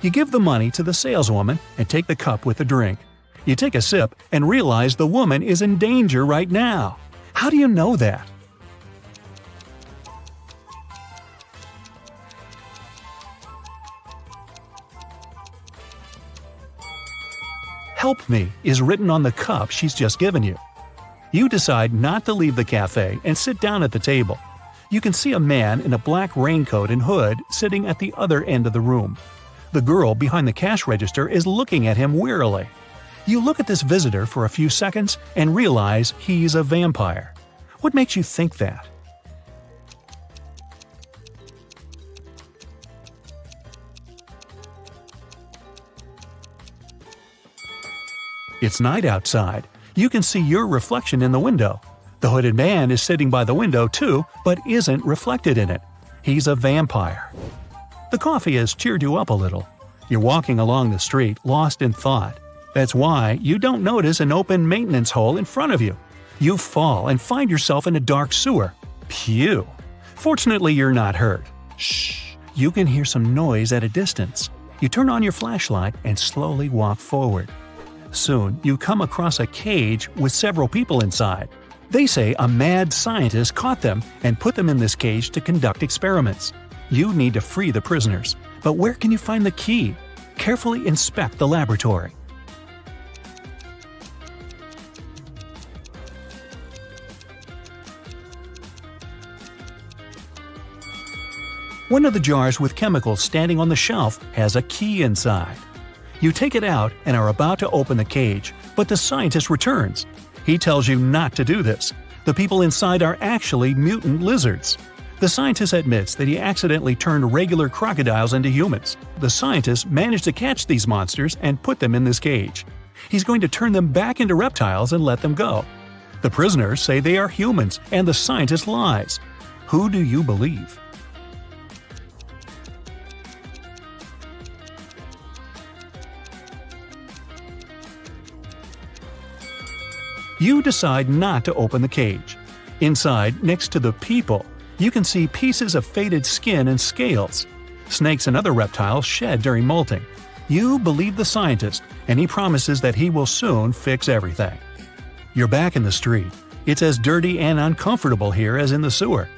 A: You give the money to the saleswoman and take the cup with the drink. You take a sip and realize the woman is in danger right now. How do you know that? "Help me" is written on the cup she's just given you. You decide not to leave the cafe and sit down at the table. You can see a man in a black raincoat and hood sitting at the other end of the room. The girl behind the cash register is looking at him wearily. You look at this visitor for a few seconds and realize he's a vampire. What makes you think that? It's night outside. You can see your reflection in the window. The hooded man is sitting by the window too, but isn't reflected in it. He's a vampire. The coffee has cheered you up a little. You're walking along the street, lost in thought. That's why you don't notice an open maintenance hole in front of you. You fall and find yourself in a dark sewer. Phew! Fortunately, you're not hurt. Shh! You can hear some noise at a distance. You turn on your flashlight and slowly walk forward. Soon, you come across a cage with several people inside. They say a mad scientist caught them and put them in this cage to conduct experiments. You need to free the prisoners. But where can you find the key? Carefully inspect the laboratory. One of the jars with chemicals standing on the shelf has a key inside. You take it out and are about to open the cage, but the scientist returns. He tells you not to do this. The people inside are actually mutant lizards. The scientist admits that he accidentally turned regular crocodiles into humans. The scientist managed to catch these monsters and put them in this cage. He's going to turn them back into reptiles and let them go. The prisoners say they are humans, and the scientist lies. Who do you believe? You decide not to open the cage. Inside, next to the people, you can see pieces of faded skin and scales. Snakes and other reptiles shed during molting. You believe the scientist, and he promises that he will soon fix everything. You're back in the street. It's as dirty and uncomfortable here as in the sewer.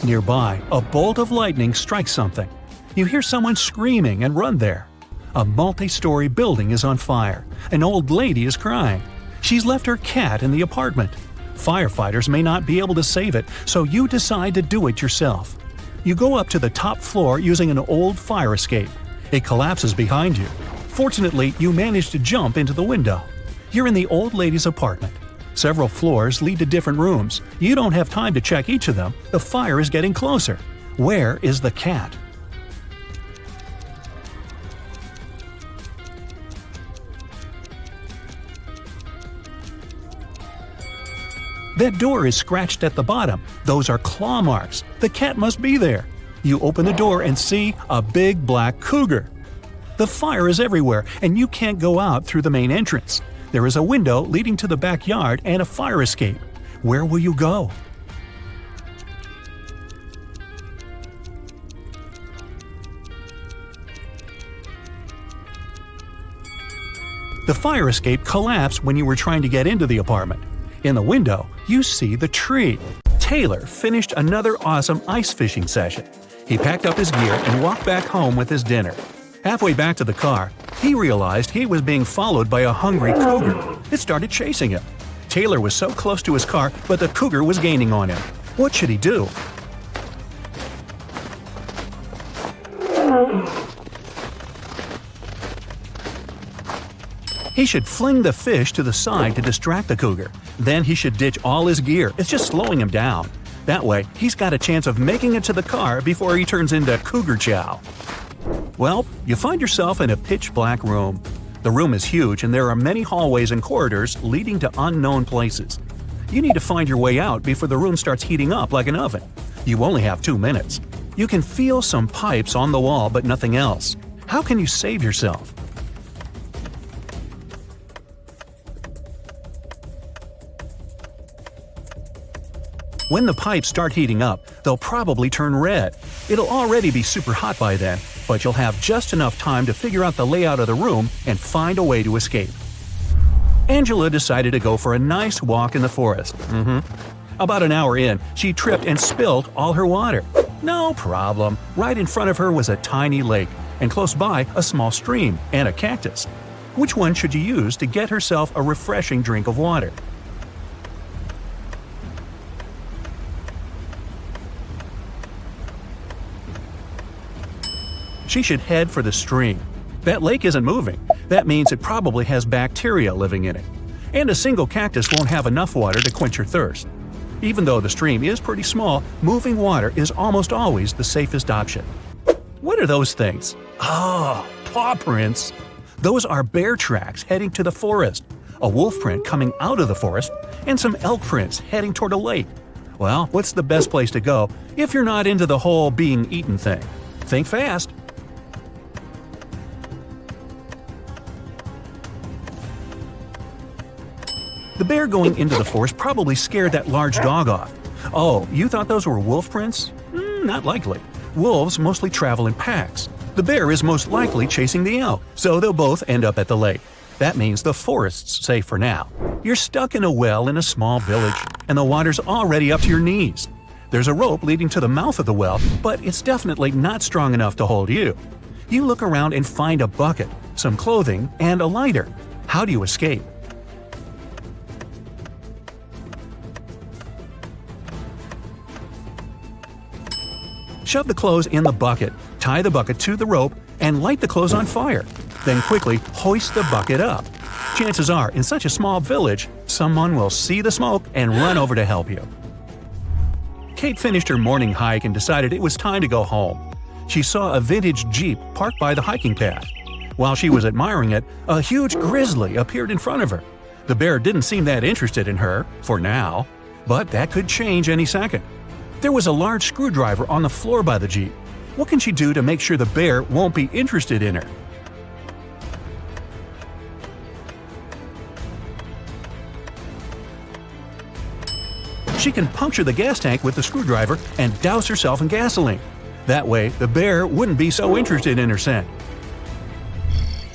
A: Nearby, a bolt of lightning strikes something. You hear someone screaming and run there. A multi-story building is on fire. An old lady is crying. She's left her cat in the apartment. Firefighters may not be able to save it, so you decide to do it yourself. You go up to the top floor using an old fire escape. It collapses behind you. Fortunately, you manage to jump into the window. You're in the old lady's apartment. Several floors lead to different rooms. You don't have time to check each of them. The fire is getting closer. Where is the cat? That door is scratched at the bottom. Those are claw marks. The cat must be there. You open the door and see a big black cougar. The fire is everywhere, and you can't go out through the main entrance. There is a window leading to the backyard and a fire escape. Where will you go? The fire escape collapsed when you were trying to get into the apartment. In the window, you see the tree. Taylor finished another awesome ice fishing session. He packed up his gear and walked back home with his dinner. Halfway back to the car, he realized he was being followed by a hungry cougar. It started chasing him. Taylor was so close to his car, but the cougar was gaining on him. What should he do? He should fling the fish to the side to distract the cougar. Then he should ditch all his gear. It's just slowing him down. That way, he's got a chance of making it to the car before he turns into cougar chow. Well, you find yourself in a pitch-black room. The room is huge and there are many hallways and corridors leading to unknown places. You need to find your way out before the room starts heating up like an oven. You only have 2 minutes. You can feel some pipes on the wall but nothing else. How can you save yourself? When the pipes start heating up, they'll probably turn red. It'll already be super hot by then, but you'll have just enough time to figure out the layout of the room and find a way to escape. Angela decided to go for a nice walk in the forest. About an hour in, she tripped and spilled all her water. No problem. Right in front of her was a tiny lake, and close by a small stream and a cactus. Which one should you use to get herself a refreshing drink of water? She should head for the stream. That lake isn't moving. That means it probably has bacteria living in it. And a single cactus won't have enough water to quench your thirst. Even though the stream is pretty small, moving water is almost always the safest option. What are those things? Ah, paw prints. Those are bear tracks heading to the forest, a wolf print coming out of the forest, and some elk prints heading toward a lake. Well, what's the best place to go if you're not into the whole being eaten thing? Think fast. The bear going into the forest probably scared that large dog off. Oh, you thought those were wolf prints? Not likely. Wolves mostly travel in packs. The bear is most likely chasing the elk, so they'll both end up at the lake. That means the forest's safe for now. You're stuck in a well in a small village, and the water's already up to your knees. There's a rope leading to the mouth of the well, but it's definitely not strong enough to hold you. You look around and find a bucket, some clothing, and a lighter. How do you escape? Shove the clothes in the bucket, tie the bucket to the rope, and light the clothes on fire. Then quickly hoist the bucket up. Chances are, in such a small village, someone will see the smoke and run over to help you. Kate finished her morning hike and decided it was time to go home. She saw a vintage Jeep parked by the hiking path. While she was admiring it, a huge grizzly appeared in front of her. The bear didn't seem that interested in her, for now, but that could change any second. There was a large screwdriver on the floor by the Jeep. What can she do to make sure the bear won't be interested in her? She can puncture the gas tank with the screwdriver and douse herself in gasoline. That way, the bear wouldn't be so interested in her scent.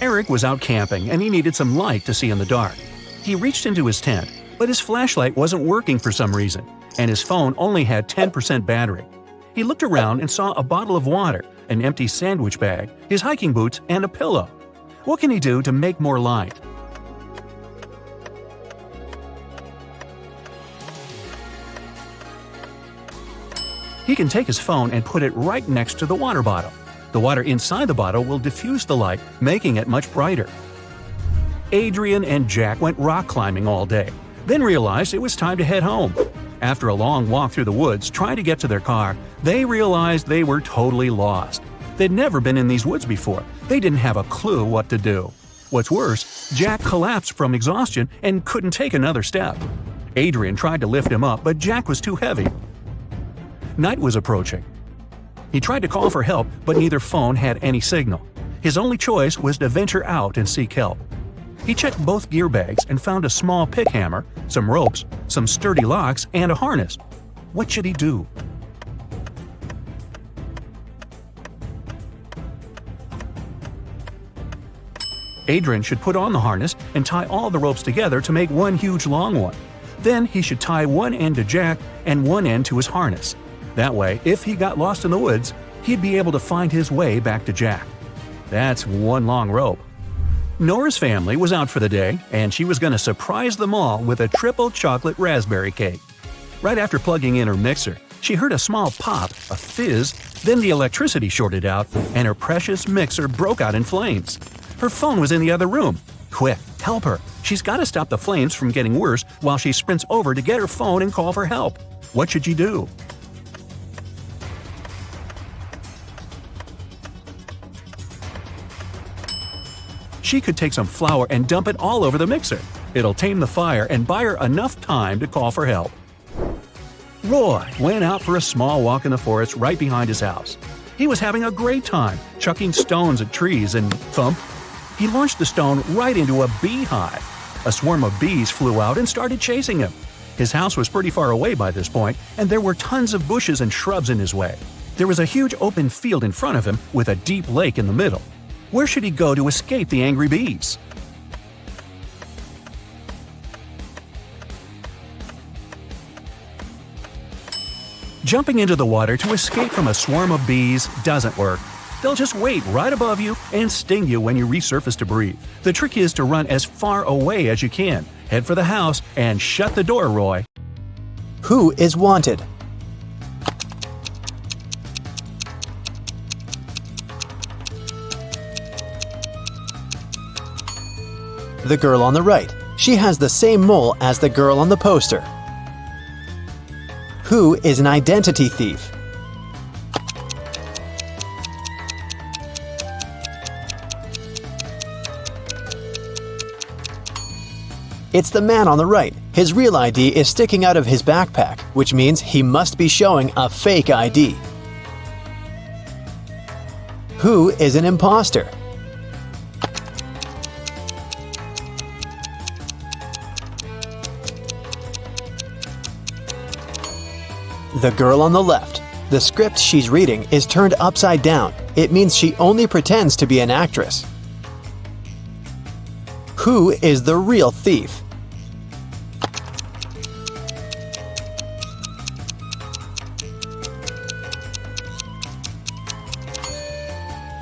A: Eric was out camping and he needed some light to see in the dark. He reached into his tent, but his flashlight wasn't working for some reason, and his phone only had 10% battery. He looked around and saw a bottle of water, an empty sandwich bag, his hiking boots, and a pillow. What can he do to make more light? He can take his phone and put it right next to the water bottle. The water inside the bottle will diffuse the light, making it much brighter. Adrian and Jack went rock climbing all day. then realized it was time to head home. After a long walk through the woods trying to get to their car, they realized they were totally lost. They'd never been in these woods before. They didn't have a clue what to do. What's worse, Jack collapsed from exhaustion and couldn't take another step. Adrian tried to lift him up, but Jack was too heavy. Night was approaching. He tried to call for help, but neither phone had any signal. His only choice was to venture out and seek help. He checked both gear bags and found a small pick hammer, some ropes, some sturdy locks, and a harness. What should he do? Adrian should put on the harness and tie all the ropes together to make one huge long one. Then he should tie one end to Jack and one end to his harness. That way, if he got lost in the woods, he'd be able to find his way back to Jack. That's one long rope. Nora's family was out for the day, and she was going to surprise them all with a triple chocolate raspberry cake. Right after plugging in her mixer, she heard a small pop, a fizz, then the electricity shorted out, and her precious mixer broke out in flames. Her phone was in the other room. Quick, help her. She's got to stop the flames from getting worse while she sprints over to get her phone and call for help. What should she do? She could take some flour and dump it all over the mixer. It'll tame the fire and buy her enough time to call for help. Roy went out for a small walk in the forest right behind his house. He was having a great time, chucking stones at trees and thump. He launched the stone right into a beehive. A swarm of bees flew out and started chasing him. His house was pretty far away by this point, and there were tons of bushes and shrubs in his way. There was a huge open field in front of him with a deep lake in the middle. Where should he go to escape the angry bees? Jumping into the water to escape from a swarm of bees doesn't work. They'll just wait right above you and sting you when you resurface to breathe. The trick is to run as far away as you can. Head for the house and shut the door, Roy.
B: Who is wanted? The girl on the right. She has the same mole as the girl on the poster. Who is an identity thief? It's the man on the right. His real ID is sticking out of his backpack, which means he must be showing a fake ID. Who is an imposter? The girl on the left. The script she's reading is turned upside down. It means she only pretends to be an actress. Who is the real thief?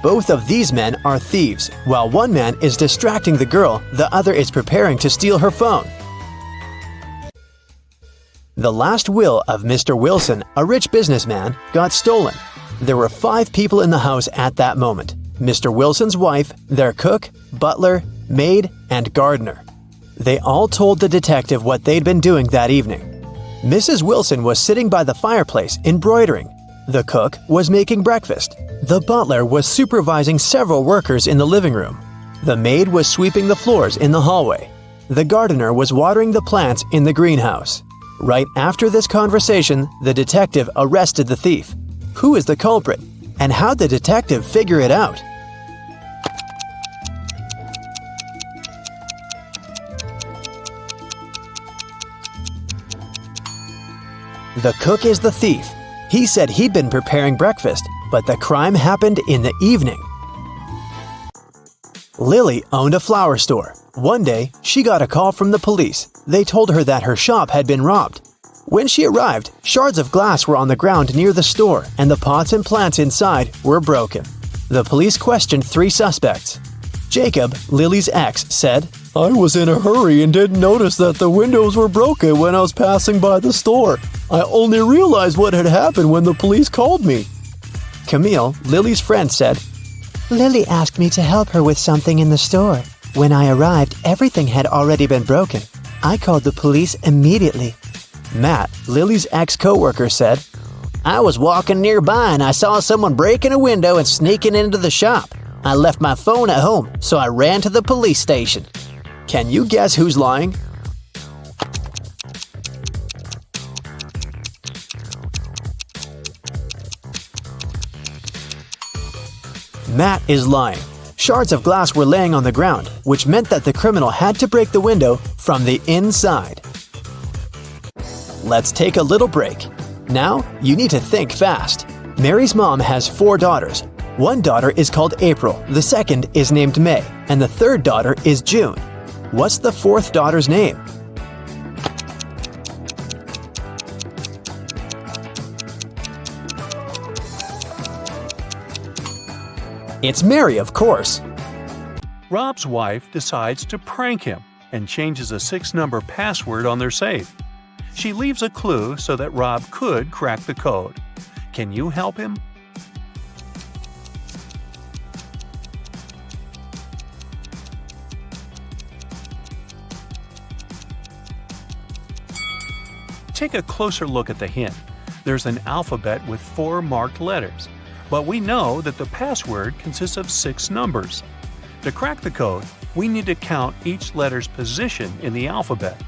B: Both of these men are thieves. While one man is distracting the girl, the other is preparing to steal her phone. The last will of Mr. Wilson, a rich businessman, got stolen. There were 5 people in the house at that moment: Mr. Wilson's wife, their cook, butler, maid, and gardener. They all told the detective what they'd been doing that evening. Mrs. Wilson was sitting by the fireplace embroidering. The cook was making breakfast. The butler was supervising several workers in the living room. The maid was sweeping the floors in the hallway. The gardener was watering the plants in the greenhouse. Right after this conversation, the detective arrested the thief. Who is the culprit? And how'd the detective figure it out? The cook is the thief. He said he'd been preparing breakfast, but the crime happened in the evening. Lily owned a flower store. One day, she got a call from the police. They told her that her shop had been robbed. When she arrived, shards of glass were on the ground near the store, and the pots and plants inside were broken. The police questioned 3 suspects. Jacob, Lily's ex, said, "I was in a hurry and didn't notice that the windows were broken when I was passing by the store. I only realized what had happened when the police called me." Camille, Lily's friend, said, "Lily asked me to help her with something in the store. When I arrived, everything had already been broken. I called the police immediately. Matt, Lily's ex-coworker, said,
C: I was walking nearby and I saw someone breaking a window and sneaking into the shop. I left my phone at home, so I ran to the police station.
B: Can you guess who's lying? Matt is lying. Shards of glass were laying on the ground, which meant that the criminal had to break the window from the inside. Let's take a little break. Now, you need to think fast. Mary's mom has 4 daughters. One daughter is called April, the second is named May, and the third daughter is June. What's the fourth daughter's name? It's Mary, of course.
A: Rob's wife decides to prank him and changes a 6-number password on their safe. She leaves a clue so that Rob could crack the code. Can you help him? Take a closer look at the hint. There's an alphabet with 4 marked letters, but we know that the password consists of 6 numbers. To crack the code, we need to count each letter's position in the alphabet.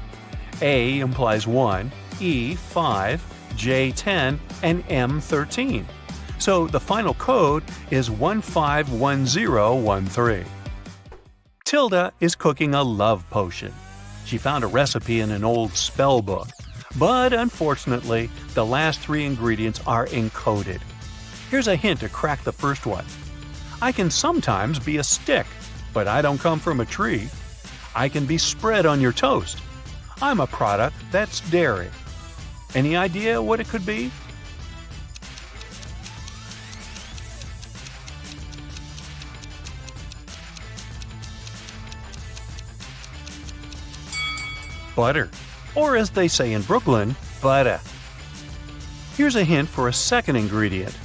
A: A implies 1, E 5, J 10, and M 13. So the final code is 151013. Tilda is cooking a love potion. She found a recipe in an old spell book, but unfortunately, the last 3 ingredients are encoded. Here's a hint to crack the first one. I can sometimes be a stick, but I don't come from a tree. I can be spread on your toast. I'm a product that's dairy. Any idea what it could be? Butter, or as they say in Brooklyn, butter. Here's a hint for a second ingredient.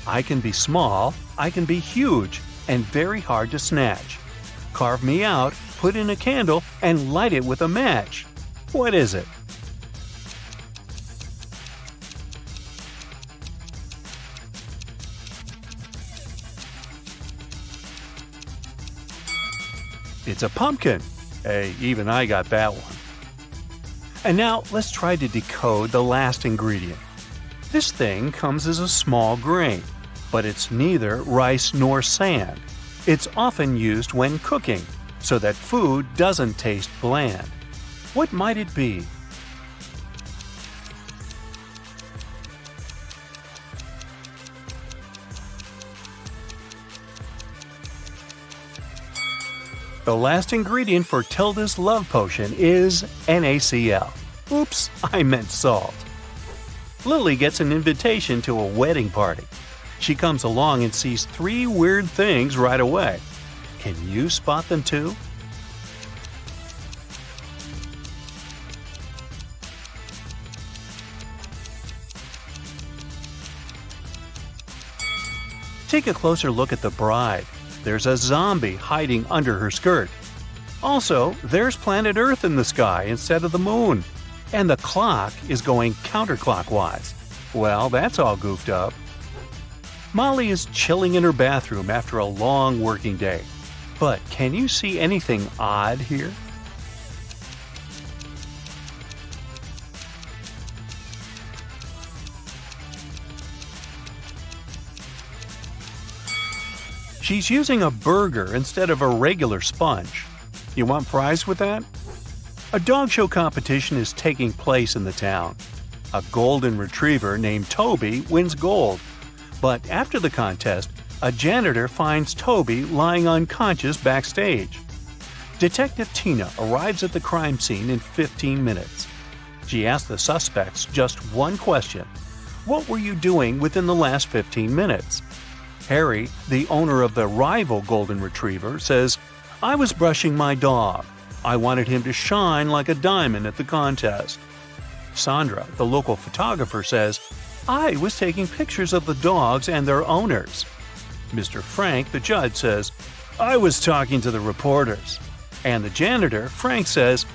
A: I can be small, I can be huge, and very hard to snatch. Carve me out, put in a candle, and light it with a match. What is it? It's a pumpkin. Hey, even I got that one. And now let's try to decode the last ingredient. This thing comes as a small grain, but it's neither rice nor sand. It's often used when cooking, so that food doesn't taste bland. What might it be? The last ingredient for Tilda's love potion is NaCl. Oops, I meant salt. Lily gets an invitation to a wedding party. She comes along and sees 3 weird things right away. Can you spot them too? Take a closer look at the bride. There's a zombie hiding under her skirt. Also, there's planet Earth in the sky instead of the moon. And the clock is going counterclockwise. Well, that's all goofed up. Molly is chilling in her bathroom after a long working day. But can you see anything odd here? She's using a burger instead of a regular sponge. You want fries with that? A dog show competition is taking place in the town. A golden retriever named Toby wins gold. But after the contest, a janitor finds Toby lying unconscious backstage. Detective Tina arrives at the crime scene in 15 minutes. She asks the suspects just one question. What were you doing within the last 15 minutes? Harry, the owner of the rival golden retriever, says, I was brushing my dog. I wanted him to shine like a diamond at the contest. Sandra, the local photographer, says, I was taking pictures of the dogs and their owners. Mr. Frank, the judge, says, I was talking to the reporters. And the janitor, Frank, says,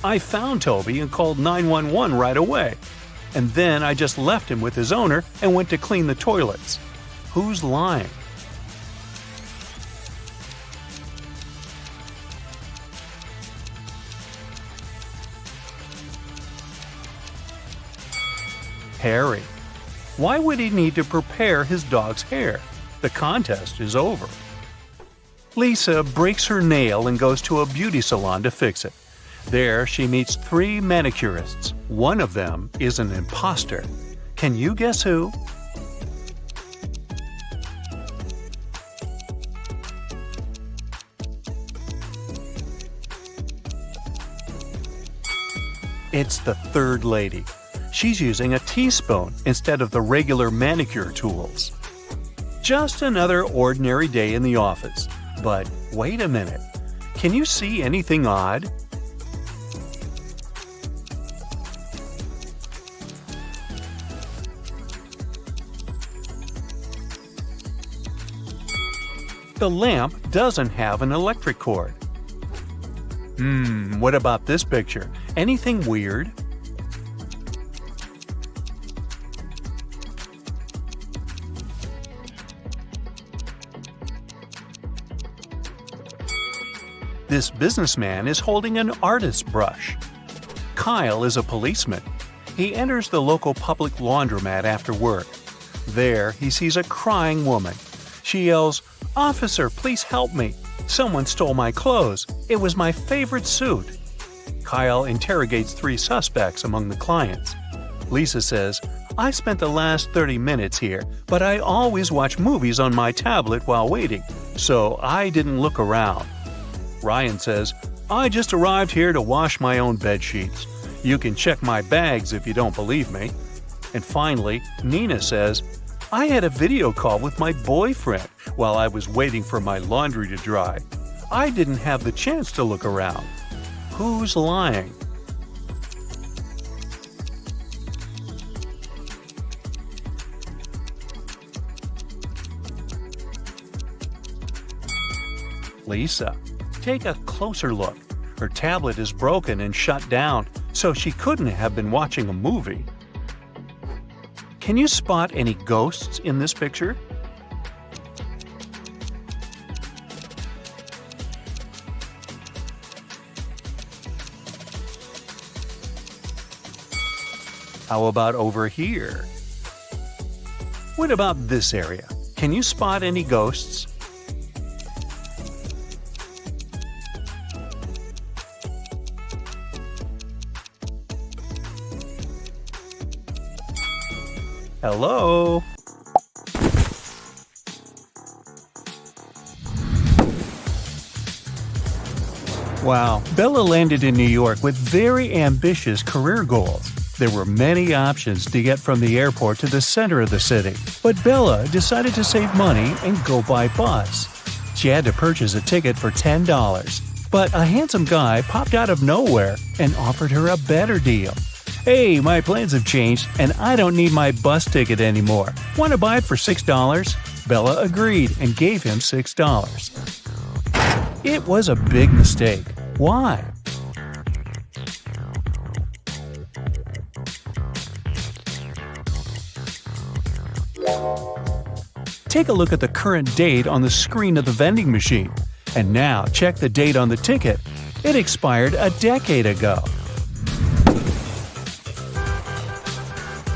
A: I found Toby and called 911 right away. And then I just left him with his owner and went to clean the toilets. Who's lying? Harry. Why would he need to prepare his dog's hair? The contest is over. Lisa breaks her nail and goes to a beauty salon to fix it. There, she meets 3 manicurists. One of them is an imposter. Can you guess who? It's the third lady. She's using a teaspoon instead of the regular manicure tools. Just another ordinary day in the office. But wait a minute. Can you see anything odd? The lamp doesn't have an electric cord. What about this picture? Anything weird? This businessman is holding an artist's brush. Kyle is a policeman. He enters the local public laundromat after work. There, he sees a crying woman. She yells, "Officer, please help me. Someone stole my clothes. It was my favorite suit." Kyle interrogates 3 suspects among the clients. Lisa says, "I spent the last 30 minutes here, but I always watch movies on my tablet while waiting, so I didn't look around." Ryan says, "I just arrived here to wash my own bed sheets. You can check my bags if you don't believe me." And finally, Nina says, "I had a video call with my boyfriend while I was waiting for my laundry to dry. I didn't have the chance to look around." Who's lying? Lisa. Take a closer look. Her tablet is broken and shut down, so she couldn't have been watching a movie. Can you spot any ghosts in this picture? How about over here? What about this area? Can you spot any ghosts? Hello? Wow, Bella landed in New York with very ambitious career goals. There were many options to get from the airport to the center of the city, but Bella decided to save money and go by bus. She had to purchase a ticket for $10, but a handsome guy popped out of nowhere and offered her a better deal. "Hey, my plans have changed and I don't need my bus ticket anymore. Want to buy it for $6? Bella agreed and gave him $6. It was a big mistake. Why? Take a look at the current date on the screen of the vending machine. And now check the date on the ticket. It expired a decade ago.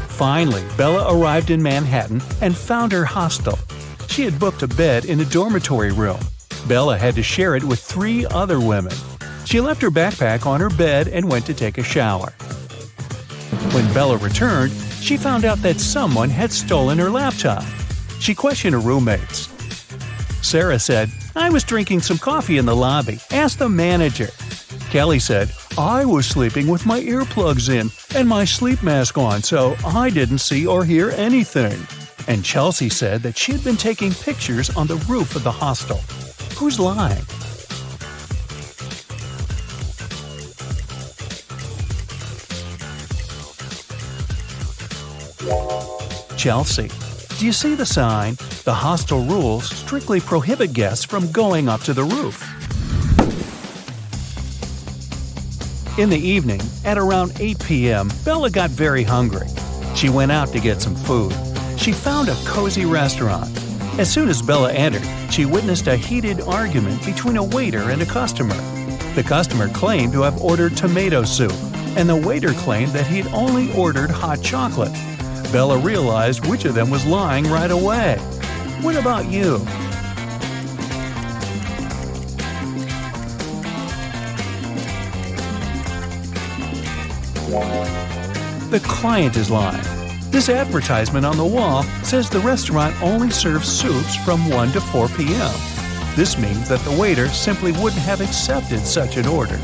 A: Finally, Bella arrived in Manhattan and found her hostel. She had booked a bed in a dormitory room. Bella had to share it with 3 other women. She left her backpack on her bed and went to take a shower. When Bella returned, she found out that someone had stolen her laptop. She questioned her roommates. Sarah said, "I was drinking some coffee in the lobby. Ask the manager." Kelly said, "I was sleeping with my earplugs in and my sleep mask on, so I didn't see or hear anything." And Chelsea said that she had been taking pictures on the roof of the hostel. Who's lying? Chelsea. Do you see the sign? The hostel rules strictly prohibit guests from going up to the roof. In the evening, at around 8 p.m., Bella got very hungry. She went out to get some food. She found a cozy restaurant. As soon as Bella entered, she witnessed a heated argument between a waiter and a customer. The customer claimed to have ordered tomato soup, and the waiter claimed that he'd only ordered hot chocolate. Bella realized which of them was lying right away. What about you? The client is lying. This advertisement on the wall says the restaurant only serves soups from 1 to 4 p.m. This means that the waiter simply wouldn't have accepted such an order.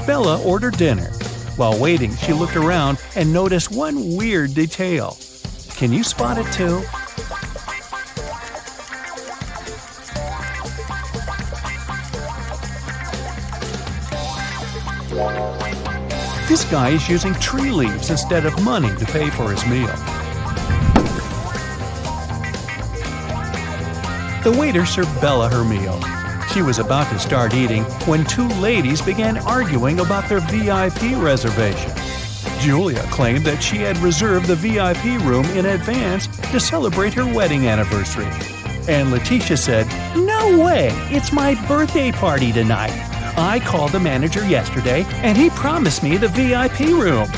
A: Bella ordered dinner. While waiting, she looked around and noticed one weird detail. Can you spot it too? This guy is using tree leaves instead of money to pay for his meal. The waiter served Bella her meal. She was about to start eating when two ladies began arguing about their VIP reservation. Julia claimed that she had reserved the VIP room in advance to celebrate her wedding anniversary. And Letitia said, "No way! It's my birthday party tonight. I called the manager yesterday and he promised me the VIP room."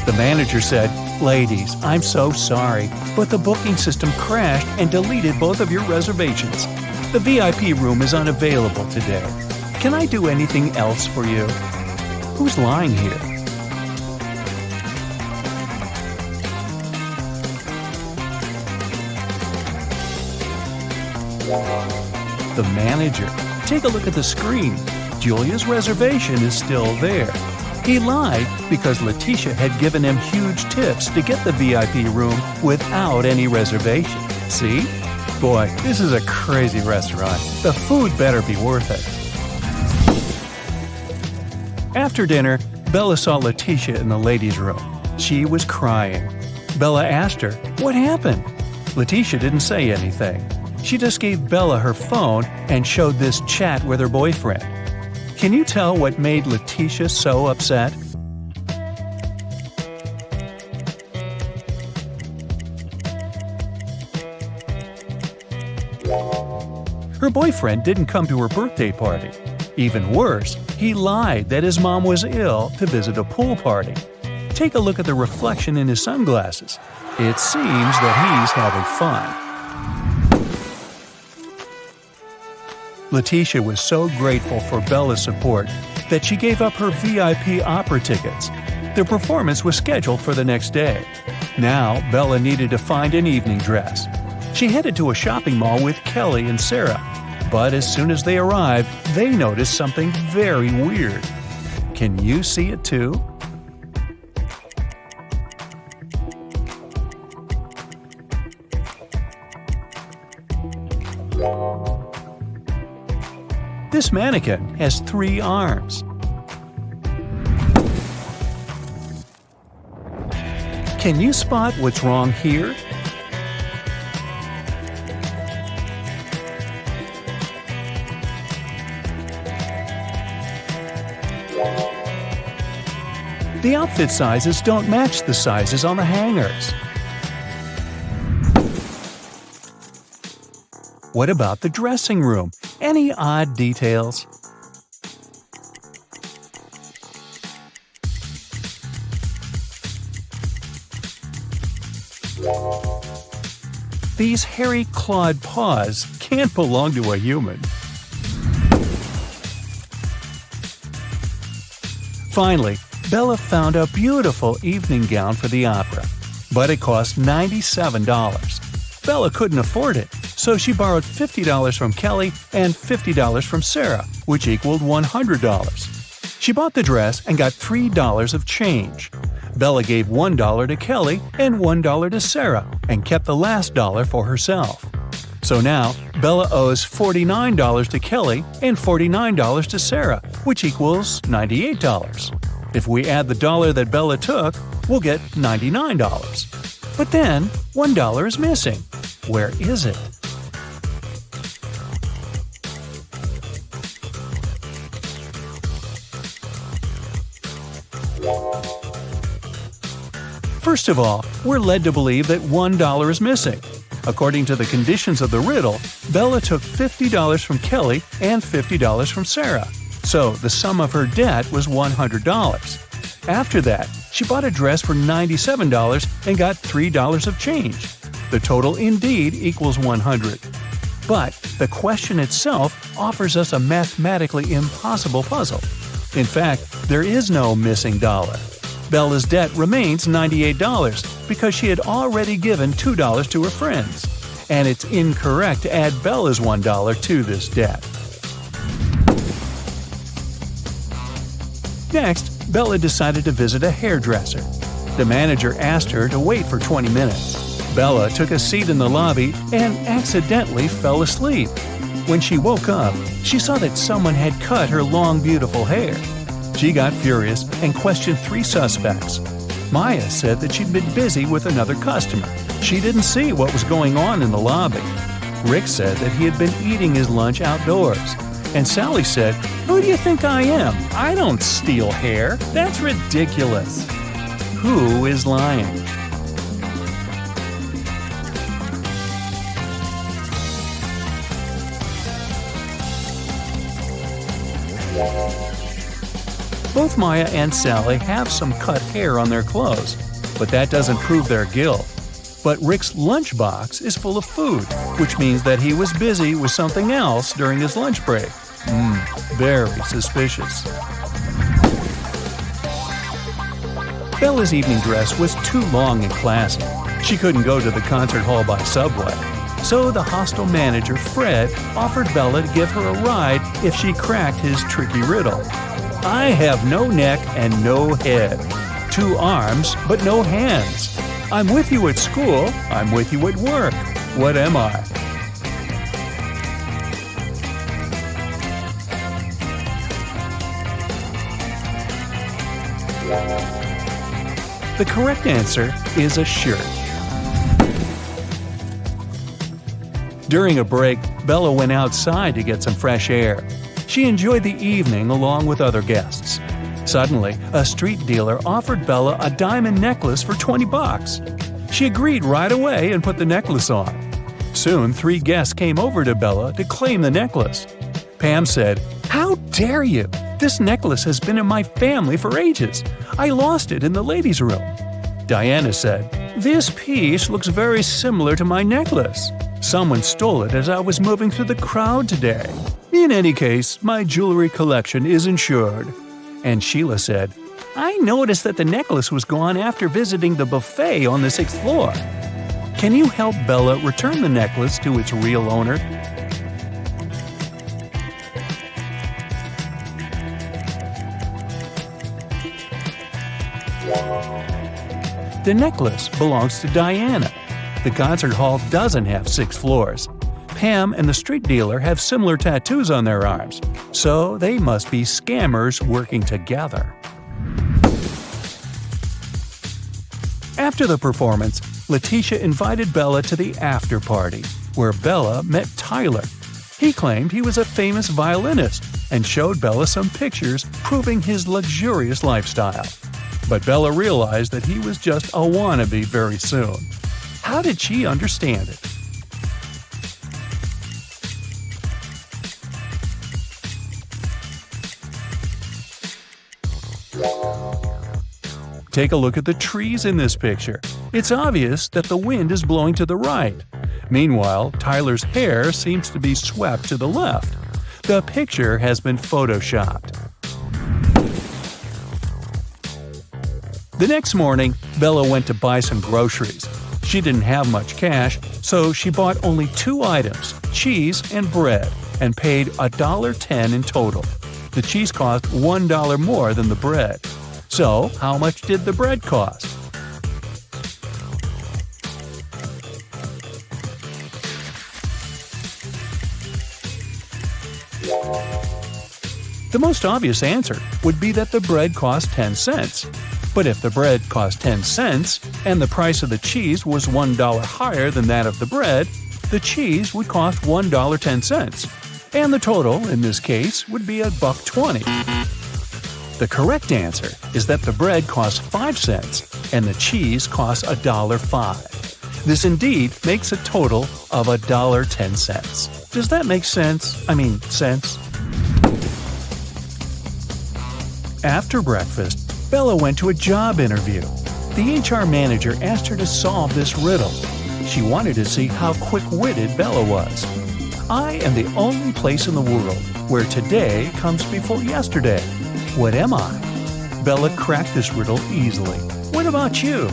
A: The manager said, "Ladies, I'm so sorry, but the booking system crashed and deleted both of your reservations. The VIP room is unavailable today. Can I do anything else for you?" Who's lying here? The manager. Take a look at the screen. Julia's reservation is still there. He lied because Letitia had given him huge tips to get the VIP room without any reservation. See? Boy, this is a crazy restaurant. The food better be worth it. After dinner, Bella saw Letitia in the ladies' room. She was crying. Bella asked her, "What happened?" Letitia didn't say anything. She just gave Bella her phone and showed this chat with her boyfriend. Can you tell what made Letitia so upset? Her boyfriend didn't come to her birthday party. Even worse, he lied that his mom was ill to visit a pool party. Take a look at the reflection in his sunglasses. It seems that he's having fun. Letitia was so grateful for Bella's support that she gave up her VIP opera tickets. The performance was scheduled for the next day. Now, Bella needed to find an evening dress. She headed to a shopping mall with Kelly and Sarah, but as soon as they arrived, they noticed something very weird. Can you see it too? This mannequin has 3 arms. Can you spot what's wrong here? The outfit sizes don't match the sizes on the hangers. What about the dressing room? Any odd details? These hairy clawed paws can't belong to a human. Finally, Bella found a beautiful evening gown for the opera, but it cost $97. Bella couldn't afford it, so she borrowed $50 from Kelly and $50 from Sarah, which equaled $100. She bought the dress and got $3 of change. Bella gave $1 to Kelly and $1 to Sarah and kept the last dollar for herself. So now, Bella owes $49 to Kelly and $49 to Sarah, which equals $98. If we add the dollar that Bella took, we'll get $99. But then, $1 is missing. Where is it? First of all, we're led to believe that $1 is missing. According to the conditions of the riddle, Bella took $50 from Kelly and $50 from Sarah, so the sum of her debt was $100. After that, she bought a dress for $97 and got $3 of change. The total indeed equals $100. But the question itself offers us a mathematically impossible puzzle. In fact, there is no missing dollar. Bella's debt remains $98 because she had already given $2 to her friends. And it's incorrect to add Bella's $1 to this debt. Next, Bella decided to visit a hairdresser. The manager asked her to wait for 20 minutes. Bella took a seat in the lobby and accidentally fell asleep. When she woke up, she saw that someone had cut her long, beautiful hair. She got furious and questioned 3 suspects. Maya said that she'd been busy with another customer. She didn't see what was going on in the lobby. Rick said that he had been eating his lunch outdoors. And Sally said, "Who do you think I am? I don't steal hair. That's ridiculous." Who is lying? Both Maya and Sally have some cut hair on their clothes, but that doesn't prove their guilt. But Rick's lunchbox is full of food, which means that he was busy with something else during his lunch break. Very suspicious. Bella's evening dress was too long and classy. She couldn't go to the concert hall by subway. So the hostel manager, Fred, offered Bella to give her a ride if she cracked his tricky riddle. I have no neck and no head. 2 arms, but no hands. I'm with you at school, I'm with you at work. What am I? The correct answer is a shirt. During a break, Bella went outside to get some fresh air. She enjoyed the evening along with other guests. Suddenly, a street dealer offered Bella a diamond necklace for $20. She agreed right away and put the necklace on. Soon, 3 guests came over to Bella to claim the necklace. Pam said, "How dare you? This necklace has been in my family for ages. I lost it in the ladies' room." Diana said, "This piece looks very similar to my necklace. Someone stole it as I was moving through the crowd today. In any case, my jewelry collection is insured." And Sheila said, "I noticed that the necklace was gone after visiting the buffet on the 6th floor. Can you help Bella return the necklace to its real owner?" The necklace belongs to Diana. The concert hall doesn't have 6 floors. Pam and the street dealer have similar tattoos on their arms, so they must be scammers working together. After the performance, Letitia invited Bella to the after party, where Bella met Tyler. He claimed he was a famous violinist and showed Bella some pictures proving his luxurious lifestyle. But Bella realized that he was just a wannabe very soon. How did she understand it? Take a look at the trees in this picture. It's obvious that the wind is blowing to the right. Meanwhile, Tyler's hair seems to be swept to the left. The picture has been photoshopped. The next morning, Bella went to buy some groceries. She didn't have much cash, so she bought only 2 items, cheese and bread, and paid $1.10 in total. The cheese cost $1 more than the bread. So, how much did the bread cost? The most obvious answer would be that the bread cost 10 cents. But if the bread cost 10 cents and the price of the cheese was $1 higher than that of the bread, the cheese would cost $1.10, and the total in this case would be $1.20. The correct answer is that the bread costs 5 cents and the cheese costs $1.05. This indeed makes a total of $1.10. Does that make sense? Sense? After breakfast, Bella went to a job interview. The HR manager asked her to solve this riddle. She wanted to see how quick-witted Bella was. I am the only place in the world where today comes before yesterday. What am I? Bella cracked this riddle easily. What about you?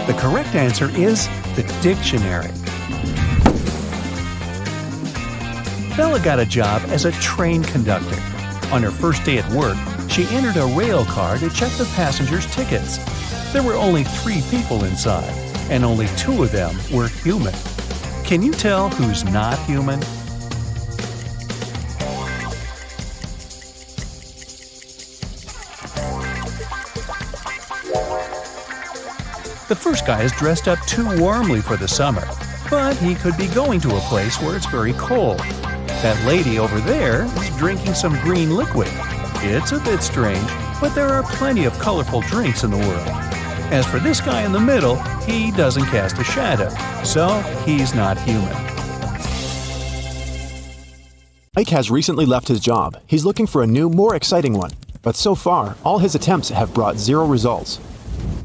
A: The correct answer is the dictionary. Bella got a job as a train conductor. On her first day at work, she entered a rail car to check the passengers' tickets. There were only 3 people inside, and only 2 of them were human. Can you tell who's not human? The first guy is dressed up too warmly for the summer, but he could be going to a place where it's very cold. That lady over there is drinking some green liquid. It's a bit strange, but there are plenty of colorful drinks in the world. As for this guy in the middle, he doesn't cast a shadow, so he's not human.
B: Mike has recently left his job. He's looking for a new, more exciting one. But so far, all his attempts have brought 0 results.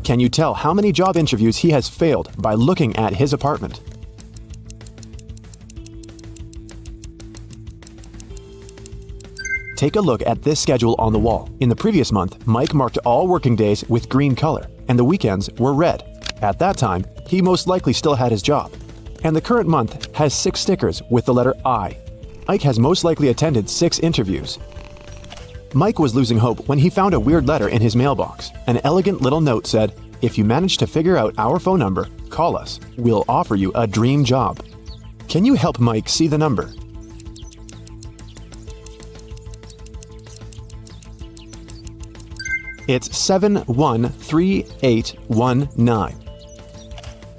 B: Can you tell how many job interviews he has failed by looking at his apartment? Take a look at this schedule on the wall. In the previous month, Mike marked all working days with green color, and the weekends were red. At that time, he most likely still had his job. And the current month has 6 stickers with the letter I. Mike has most likely attended 6 interviews. Mike was losing hope when he found a weird letter in his mailbox. An elegant little note said, "If you manage to figure out our phone number, call us. We'll offer you a dream job." Can you help Mike see the number? It's 713819.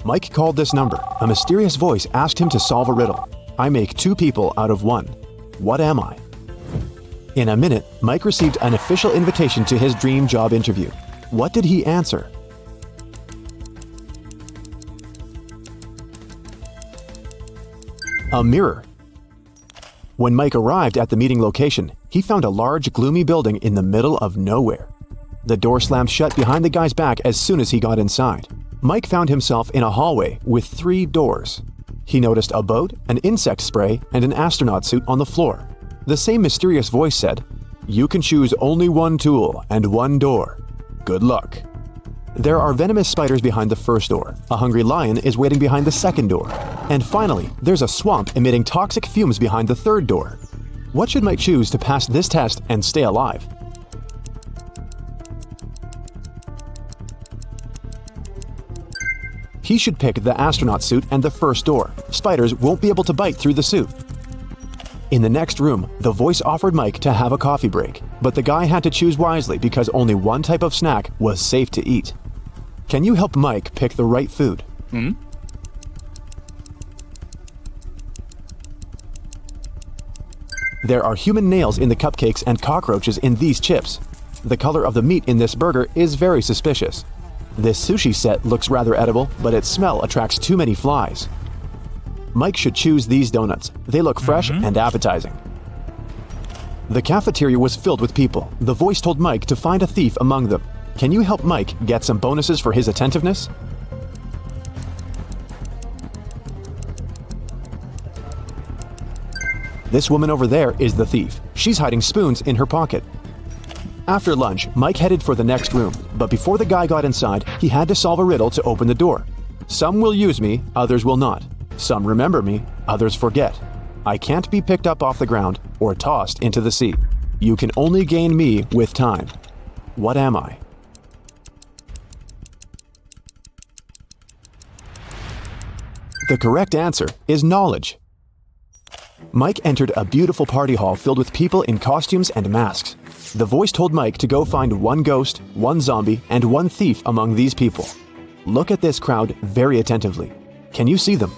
B: Mike called this number. A mysterious voice asked him to solve a riddle. I make 2 people out of 1. What am I? In a minute, Mike received an official invitation to his dream job interview. What did he answer? A mirror. When Mike arrived at the meeting location, he found a large, gloomy building in the middle of nowhere. The door slammed shut behind the guy's back as soon as he got inside. Mike found himself in a hallway with 3 doors. He noticed a boat, an insect spray, and an astronaut suit on the floor. The same mysterious voice said, "You can choose only 1 tool and 1 door. Good luck." There are venomous spiders behind the first door. A hungry lion is waiting behind the second door. And finally, there's a swamp emitting toxic fumes behind the third door. What should Mike choose to pass this test and stay alive? He should pick the astronaut suit and the first door. Spiders won't be able to bite through the suit. In the next room, the voice offered Mike to have a coffee break, but the guy had to choose wisely because only one type of snack was safe to eat. Can you help Mike pick the right food? There are human nails in the cupcakes and cockroaches in these chips. The color of the meat in this burger is very suspicious. This sushi set looks rather edible, but its smell attracts too many flies. Mike should choose these donuts. They look fresh and appetizing. The cafeteria was filled with people. The voice told Mike to find a thief among them. Can you help Mike get some bonuses for his attentiveness? This woman over there is the thief. She's hiding spoons in her pocket. After lunch, Mike headed for the next room, but before the guy got inside, he had to solve a riddle to open the door. Some will use me, others will not. Some remember me, others forget. I can't be picked up off the ground or tossed into the sea. You can only gain me with time. What am I? The correct answer is knowledge. Mike entered a beautiful party hall filled with people in costumes and masks. The voice told Mike to go find 1 ghost, 1 zombie, and 1 thief among these people. Look at this crowd very attentively. Can you see them?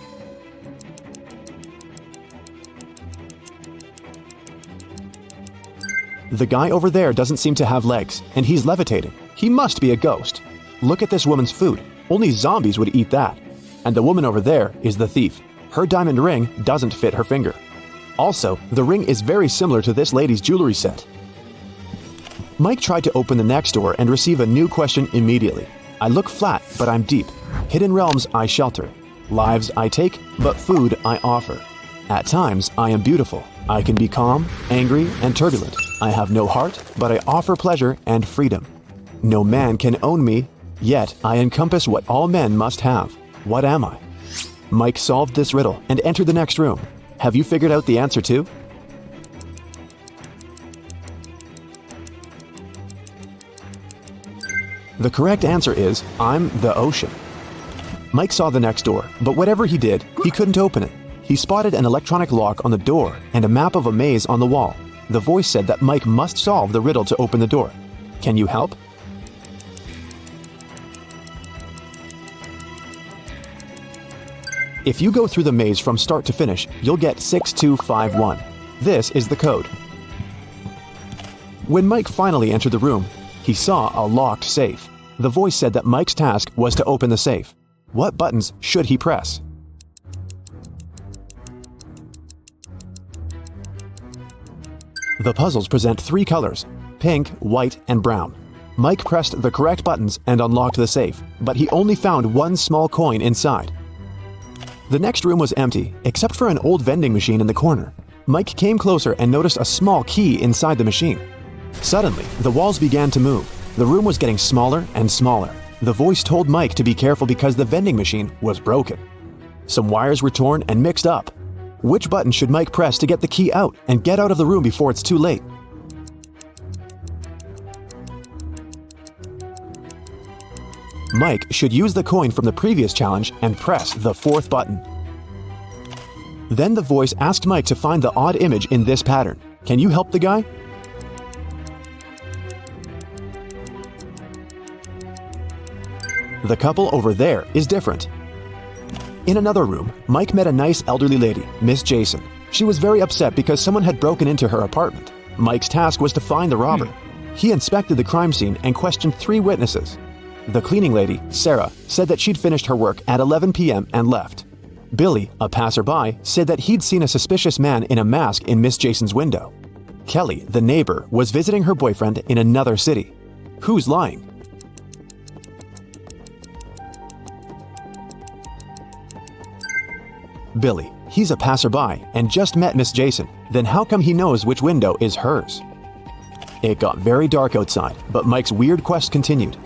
B: The guy over there doesn't seem to have legs, and he's levitating. He must be a ghost. Look at this woman's food. Only zombies would eat that. And the woman over there is the thief. Her diamond ring doesn't fit her finger. Also, the ring is very similar to this lady's jewelry set. Mike tried to open the next door and receive a new question immediately. I look flat, but I'm deep. Hidden realms I shelter. Lives I take, but food I offer. At times, I am beautiful. I can be calm, angry, and turbulent. I have no heart, but I offer pleasure and freedom. No man can own me, yet I encompass what all men must have. What am I? Mike solved this riddle and entered the next room. Have you figured out the answer too? The correct answer is, I'm the ocean. Mike saw the next door, but whatever he did, he couldn't open it. He spotted an electronic lock on the door and a map of a maze on the wall. The voice said that Mike must solve the riddle to open the door. Can you help? If you go through the maze from start to finish, you'll get 6251. This is the code. When Mike finally entered the room, he saw a locked safe. The voice said that Mike's task was to open the safe. What buttons should he press? The puzzles present 3 colors: pink, white, and brown. Mike pressed the correct buttons and unlocked the safe, but he only found one small coin inside. The next room was empty, except for an old vending machine in the corner. Mike came closer and noticed a small key inside the machine. Suddenly, the walls began to move. The room was getting smaller and smaller. The voice told Mike to be careful because the vending machine was broken. Some wires were torn and mixed up. Which button should Mike press to get the key out and get out of the room before it's too late? Mike should use the coin from the previous challenge and press the 4th button. Then the voice asked Mike to find the odd image in this pattern. Can you help the guy? The couple over there is different. In another room, Mike met a nice elderly lady, Miss Jason. She was very upset because someone had broken into her apartment. Mike's task was to find the robber. He inspected the crime scene and questioned 3 witnesses. The cleaning lady, Sarah, said that she'd finished her work at 11 p.m. and left. Billy, a passerby, said that he'd seen a suspicious man in a mask in Miss Jason's window. Kelly, the neighbor, was visiting her boyfriend in another city. Who's lying? Billy. He's a passerby and just met Miss Jason. Then how come he knows which window is hers? It got very dark outside, but Mike's weird quest continued.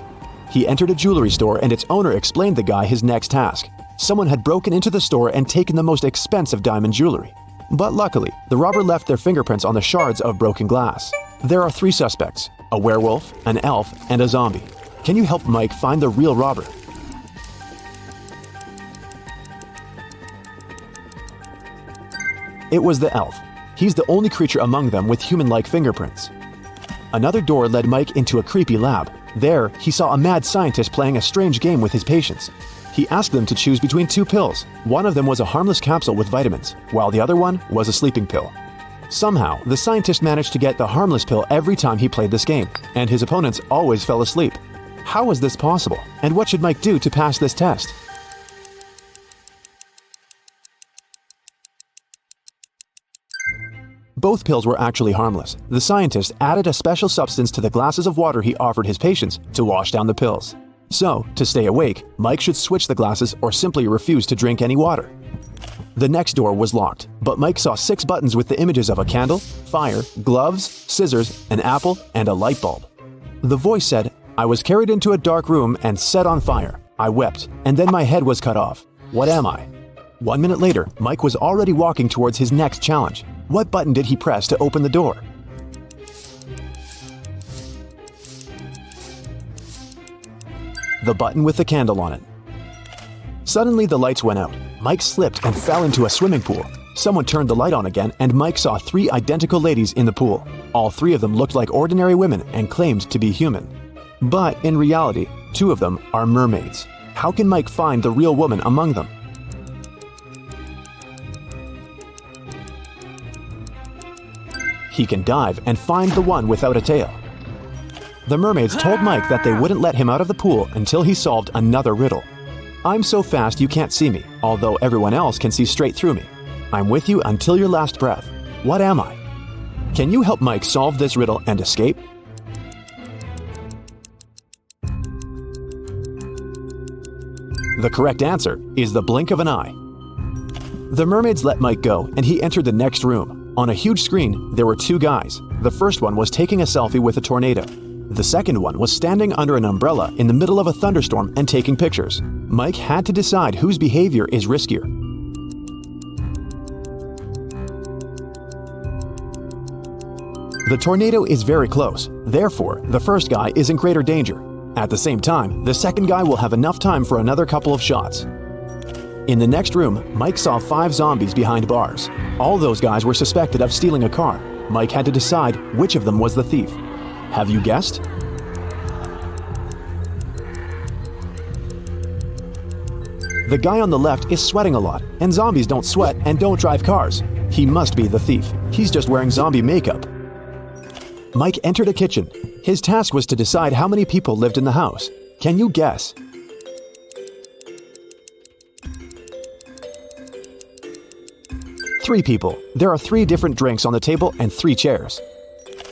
B: He entered a jewelry store and its owner explained the guy his next task. Someone had broken into the store and taken the most expensive diamond jewelry. But luckily, the robber left their fingerprints on the shards of broken glass. There are 3 suspects: a werewolf, an elf, and a zombie. Can you help Mike find the real robber? It was the elf. He's the only creature among them with human-like fingerprints. Another door led Mike into a creepy lab. There, he saw a mad scientist playing a strange game with his patients. He asked them to choose between 2 pills. One of them was a harmless capsule with vitamins, while the other one was a sleeping pill. Somehow, the scientist managed to get the harmless pill every time he played this game, and his opponents always fell asleep. How was this possible, and what should Mike do to pass this test? Both pills were actually harmless. The scientist added a special substance to the glasses of water he offered his patients to wash down the pills. So, to stay awake, Mike should switch the glasses or simply refuse to drink any water. The next door was locked, but Mike saw 6 buttons with the images of a candle, fire, gloves, scissors, an apple, and a light bulb. The voice said, "I was carried into a dark room and set on fire. I wept, and then my head was cut off. What am I?" 1 minute later, Mike was already walking towards his next challenge. What button did he press to open the door? The button with the candle on it. Suddenly the lights went out. Mike slipped and fell into a swimming pool. Someone turned the light on again and Mike saw 3 identical ladies in the pool. All 3 of them looked like ordinary women and claimed to be human. But in reality, 2 of them are mermaids. How can Mike find the real woman among them? He can dive and find the one without a tail. The mermaids told Mike that they wouldn't let him out of the pool until he solved another riddle. I'm so fast you can't see me, although everyone else can see straight through me. I'm with you until your last breath. What am I? Can you help Mike solve this riddle and escape? The correct answer is the blink of an eye. The mermaids let Mike go, and he entered the next room. On a huge screen, there were two guys. The first one was taking a selfie with a tornado. The second one was standing under an umbrella in the middle of a thunderstorm and taking pictures. Mike had to decide whose behavior is riskier. The tornado is very close, therefore, the first guy is in greater danger. At the same time, the second guy will have enough time for another couple of shots. In the next room, Mike saw 5 zombies behind bars. All those guys were suspected of stealing a car. Mike had to decide which of them was the thief. Have you guessed? The guy on the left is sweating a lot, and zombies don't sweat and don't drive cars. He must be the thief. He's just wearing zombie makeup. Mike entered a kitchen. His task was to decide how many people lived in the house. Can you guess? Three people. There are 3 different drinks on the table and 3 chairs.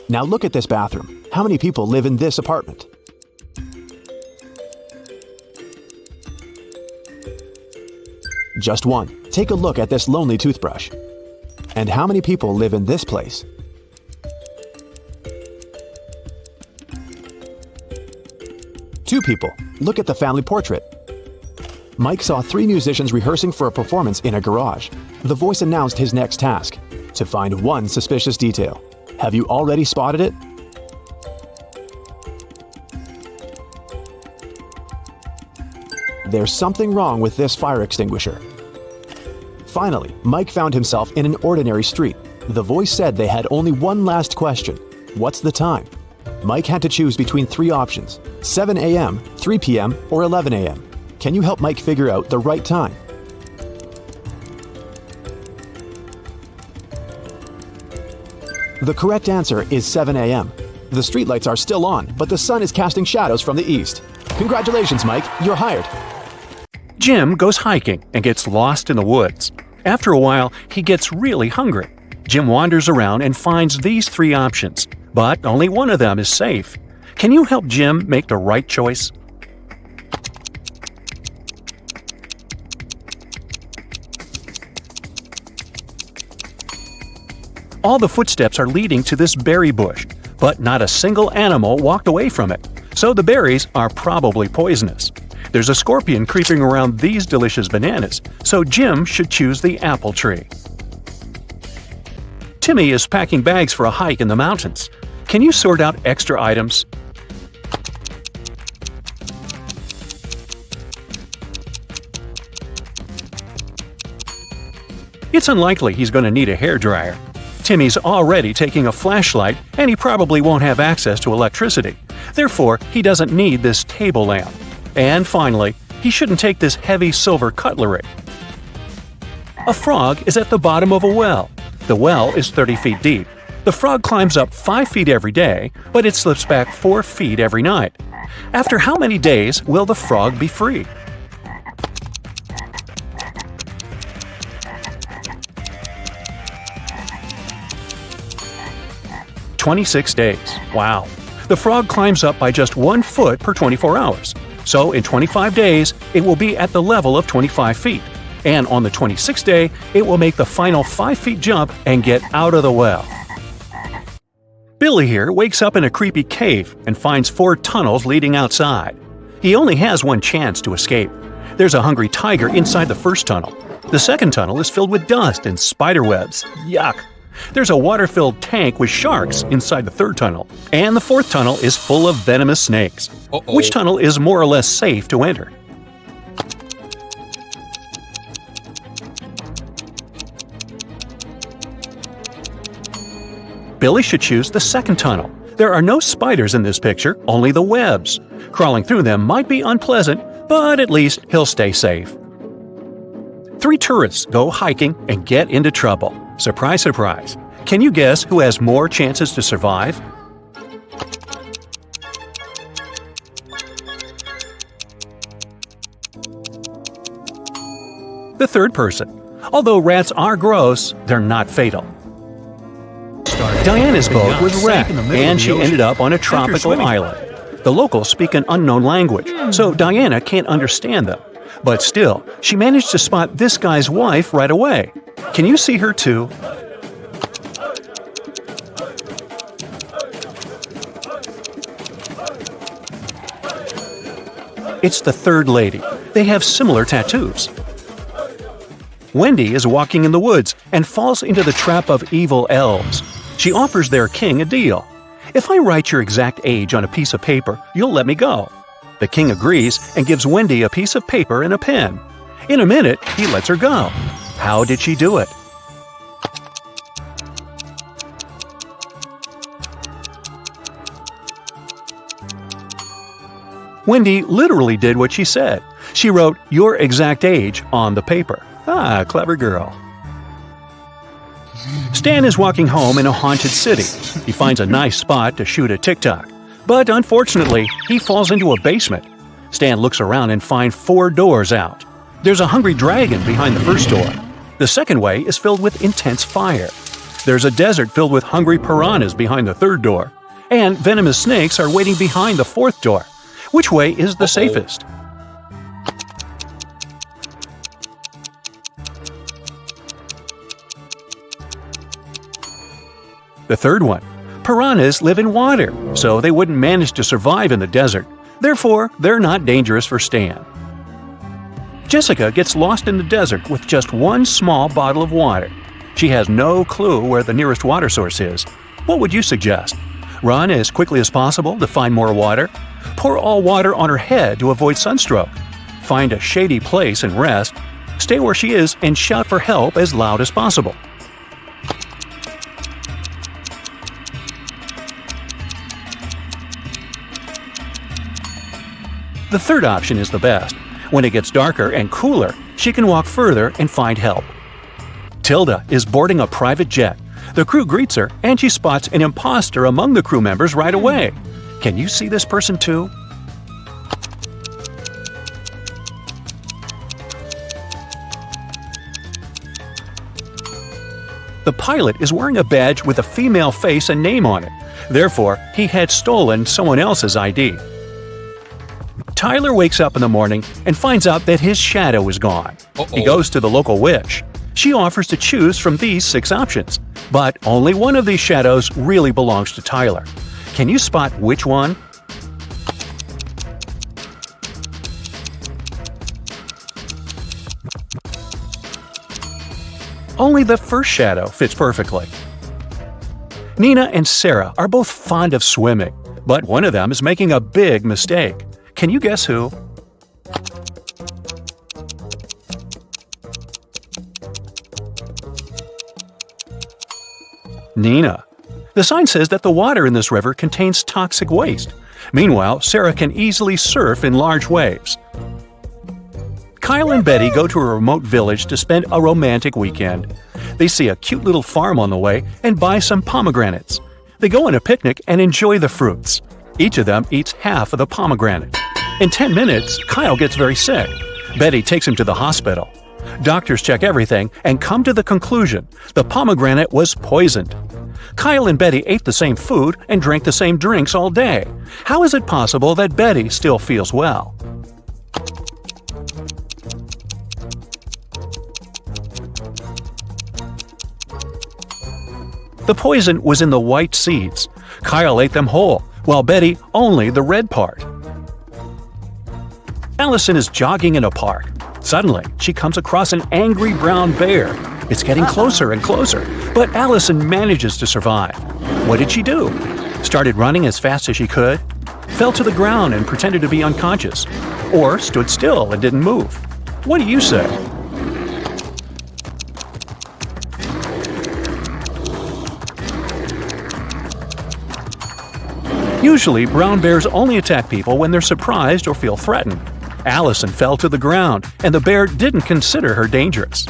B: Now look at this bathroom. How many people live in this apartment? Just 1. Take a look at this lonely toothbrush. And how many people live in this place? Two people. Look at the family portrait. Mike saw 3 musicians rehearsing for a performance in a garage. The voice announced his next task, to find one suspicious detail. Have you already spotted it? There's something wrong with this fire extinguisher. Finally, Mike found himself in an ordinary street. The voice said they had only one last question. What's the time? Mike had to choose between 3 options: 7 a.m., 3 p.m., or 11 a.m. Can you help Mike figure out the right time? The correct answer is 7 a.m. The streetlights are still on, but the sun is casting shadows from the east. Congratulations, Mike, you're hired.
A: Jim goes hiking and gets lost in the woods. After a while, he gets really hungry. Jim wanders around and finds these 3 options, but only one of them is safe. Can you help Jim make the right choice? All the footsteps are leading to this berry bush, but not a single animal walked away from it, so the berries are probably poisonous. There's a scorpion creeping around these delicious bananas, so Jim should choose the apple tree. Timmy is packing bags for a hike in the mountains. Can you sort out extra items? It's unlikely he's going to need a hairdryer. Timmy's already taking a flashlight, and he probably won't have access to electricity. Therefore, he doesn't need this table lamp. And finally, he shouldn't take this heavy silver cutlery. A frog is at the bottom of a well. The well is 30 feet deep. The frog climbs up 5 feet every day, but it slips back 4 feet every night. After how many days will the frog be free? "26 days. Wow. The frog climbs up by just 1 foot per 24 hours. So in 25 days, it will be at the level of 25 feet. And on the 26th day, it will make the final 5 feet jump and get out of the well." Billy here wakes up in a creepy cave and finds 4 tunnels leading outside. He only has 1 chance to escape. There's a hungry tiger inside the first tunnel. The second tunnel is filled with dust and spider webs. Yuck! There's a water-filled tank with sharks inside the third tunnel. And the fourth tunnel is full of venomous snakes. Which tunnel is more or less safe to enter? Billy should choose the second tunnel. There are no spiders in this picture, only the webs. Crawling through them might be unpleasant, but at least he'll stay safe. 3 tourists go hiking and get into trouble. Surprise, surprise. Can you guess who has more chances to survive? The third person. Although rats are gross, they're not fatal. Diana's boat was wrecked, and she ended up on a tropical island. The locals speak an unknown language, so Diana can't understand them. But still, she managed to spot this guy's wife right away. Can you see her too? It's the third lady. They have similar tattoos. Wendy is walking in the woods and falls into the trap of evil elves. She offers their king a deal. If I write your exact age on a piece of paper, you'll let me go. The king agrees and gives Wendy a piece of paper and a pen. In a minute, he lets her go. How did she do it? Wendy literally did what she said. She wrote your exact age on the paper. Ah, clever girl. Stan is walking home in a haunted city. He finds a nice spot to shoot a TikTok. But unfortunately, he falls into a basement. Stan looks around and finds 4 doors out. There's a hungry dragon behind the first door. The second way is filled with intense fire. There's a desert filled with hungry piranhas behind the third door. And venomous snakes are waiting behind the fourth door. Which way is the safest? The third one. Piranhas live in water, so they wouldn't manage to survive in the desert. Therefore, they're not dangerous for Stan. Jessica gets lost in the desert with just one small bottle of water. She has no clue where the nearest water source is. What would you suggest? Run as quickly as possible to find more water? Pour all water on her head to avoid sunstroke? Find a shady place and rest? Stay where she is and shout for help as loud as possible. The third option is the best. When it gets darker and cooler, she can walk further and find help. Tilda is boarding a private jet. The crew greets her, and she spots an imposter among the crew members right away. Can you see this person too? The pilot is wearing a badge with a female face and name on it. Therefore, he had stolen someone else's ID. Tyler wakes up in the morning and finds out that his shadow is gone. He goes to the local witch. She offers to choose from these 6 options, but only one of these shadows really belongs to Tyler. Can you spot which one? Only the first shadow fits perfectly. Nina and Sarah are both fond of swimming, but one of them is making a big mistake. Can you guess who? Nina. The sign says that the water in this river contains toxic waste. Meanwhile, Sarah can easily surf in large waves. Kyle and Betty go to a remote village to spend a romantic weekend. They see a cute little farm on the way and buy some pomegranates. They go on a picnic and enjoy the fruits. Each of them eats half of the pomegranate. In 10 minutes, Kyle gets very sick. Betty takes him to the hospital. Doctors check everything and come to the conclusion the pomegranate was poisoned. Kyle and Betty ate the same food and drank the same drinks all day. How is it possible that Betty still feels well? The poison was in the white seeds. Kyle ate them whole, while Betty only the red part. Allison is jogging in a park. Suddenly, she comes across an angry brown bear. It's getting closer and closer, but Allison manages to survive. What did she do? Started running as fast as she could? Fell to the ground and pretended to be unconscious? Or stood still and didn't move? What do you say? Usually, brown bears only attack people when they're surprised or feel threatened. Allison fell to the ground, and the bear didn't consider her dangerous.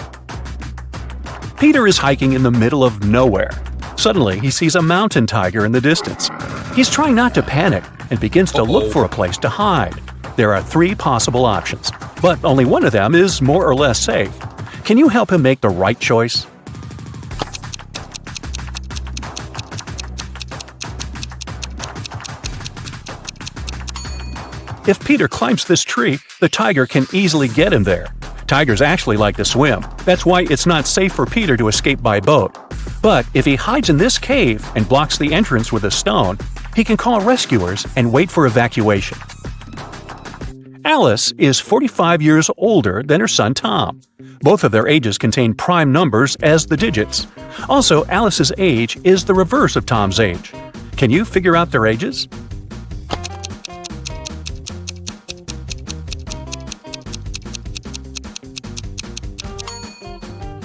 A: Peter is hiking in the middle of nowhere. Suddenly, he sees a mountain tiger in the distance. He's trying not to panic and begins to look for a place to hide. There are 3 possible options, but only one of them is more or less safe. Can you help him make the right choice? If Peter climbs this tree, the tiger can easily get him there. Tigers actually like to swim. That's why it's not safe for Peter to escape by boat. But if he hides in this cave and blocks the entrance with a stone, he can call rescuers and wait for evacuation. Alice is 45 years older than her son Tom. Both of their ages contain prime numbers as the digits. Also, Alice's age is the reverse of Tom's age. Can you figure out their ages?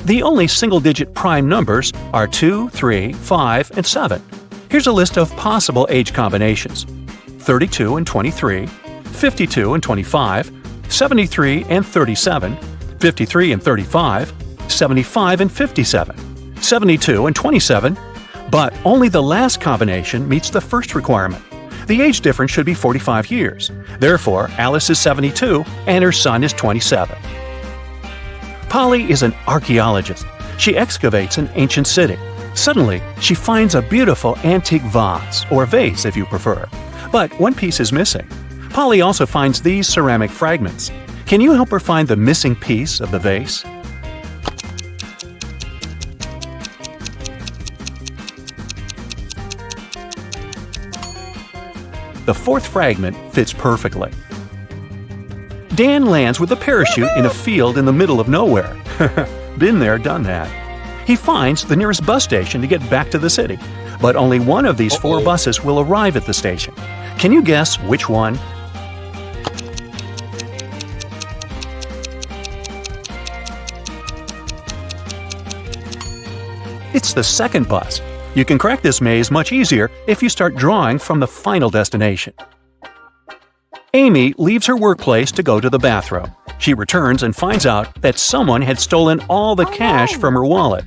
A: The only single-digit prime numbers are 2, 3, 5, and 7. Here's a list of possible age combinations: 32 and 23, 52 and 25, 73 and 37, 53 and 35, 75 and 57, 72 and 27, but only the last combination meets the first requirement. The age difference should be 45 years. Therefore, Alice is 72 and her son is 27. Polly is an archaeologist. She excavates an ancient city. Suddenly, she finds a beautiful antique vase, or vase if you prefer. But one piece is missing. Polly also finds these ceramic fragments. Can you help her find the missing piece of the vase? The 4th fragment fits perfectly. Dan lands with a parachute in a field in the middle of nowhere. Been there, done that. He finds the nearest bus station to get back to the city, but only one of these 4 buses will arrive at the station. Can you guess which one? It's the 2nd bus. You can crack this maze much easier if you start drawing from the final destination. Amy leaves her workplace to go to the bathroom. She returns and finds out that someone had stolen all the cash from her wallet.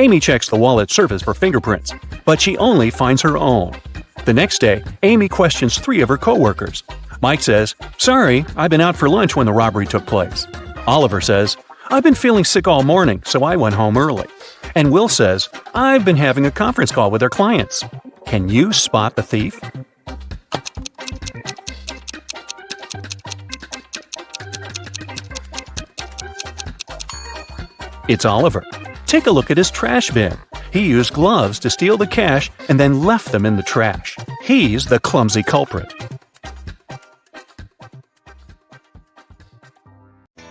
A: Amy checks the wallet's surface for fingerprints, but she only finds her own. The next day, Amy questions 3 of her coworkers. Mike says, "Sorry, I've been out for lunch when the robbery took place." Oliver says, "I've been feeling sick all morning, so I went home early." And Will says, "I've been having a conference call with our clients." Can you spot the thief? It's Oliver. Take a look at his trash bin. He used gloves to steal the cash and then left them in the trash. He's the clumsy culprit.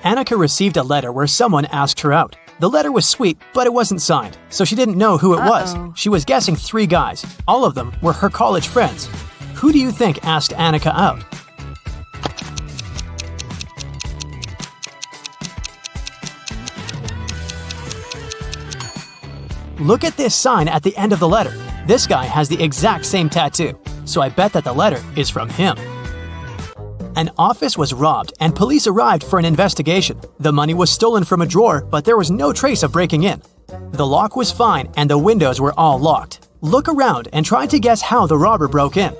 B: Annika received a letter where someone asked her out. The letter was sweet, but it wasn't signed, so she didn't know who it was. She was guessing 3 guys. All of them were her college friends. Who do you think asked Annika out? Look at this sign at the end of the letter. This guy has the exact same tattoo, so I bet that the letter is from him. An office was robbed and police arrived for an investigation. The money was stolen from a drawer, but there was no trace of breaking in. The lock was fine and the windows were all locked. Look around and try to guess how the robber broke in.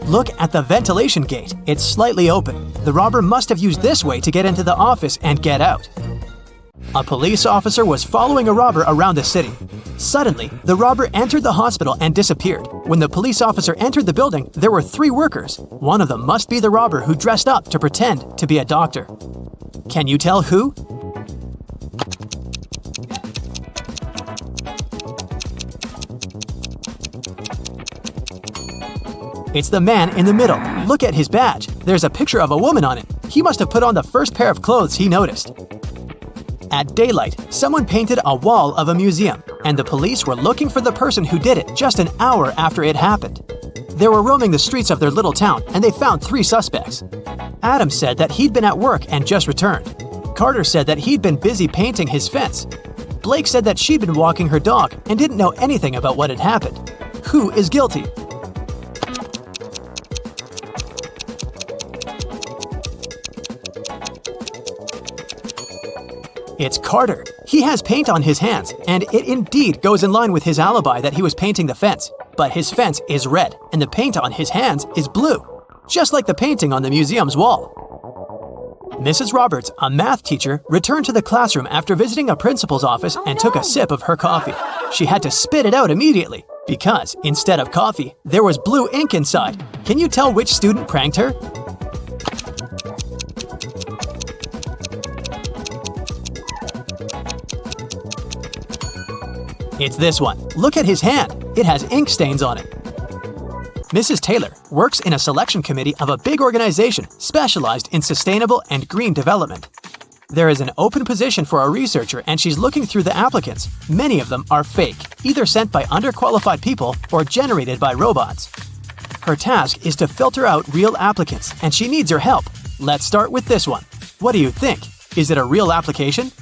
B: Look at the ventilation gate. It's slightly open. The robber must have used this way to get into the office and get out. A police officer was following a robber around the city. Suddenly, the robber entered the hospital and disappeared. When the police officer entered the building, there were 3 workers. One of them must be the robber who dressed up to pretend to be a doctor. Can you tell who? It's the man in the middle. Look at his badge. There's a picture of a woman on it. He must have put on the first pair of clothes he noticed. At daylight, someone painted a wall of a museum, and the police were looking for the person who did it just an hour after it happened. They were roaming the streets of their little town, and they found 3 suspects. Adam said that he'd been at work and just returned. Carter said that he'd been busy painting his fence. Blake said that she'd been walking her dog and didn't know anything about what had happened. Who is guilty? It's Carter. He has paint on his hands, and it indeed goes in line with his alibi that he was painting the fence. But his fence is red, and the paint on his hands is blue, just like the painting on the museum's wall. Mrs. Roberts, a math teacher, returned to the classroom after visiting a principal's office and took a sip of her coffee. She had to spit it out immediately because, instead of coffee, there was blue ink inside. Can you tell which student pranked her? It's this one. Look at his hand. It has ink stains on it. Mrs. Taylor works in a selection committee of a big organization specialized in sustainable and green development. There is an open position for a researcher and she's looking through the applicants. Many of them are fake, either sent by underqualified people or generated by robots. Her task is to filter out real applicants and she needs your help. Let's start with this one. What do you think? Is it a real application?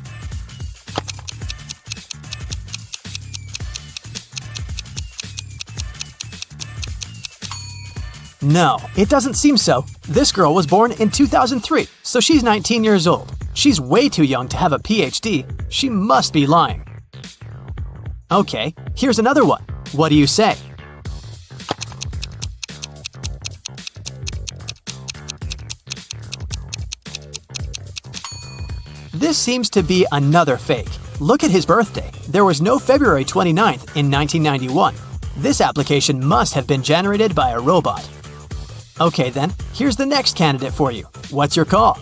B: No, it doesn't seem so. This girl was born in 2003, so she's 19 years old. She's way too young to have a PhD. She must be lying. Okay, here's another one. What do you say? This seems to be another fake. Look at his birthday. There was no February 29th in 1991. This application must have been generated by a robot. Okay then, here's the next candidate for you. What's your call?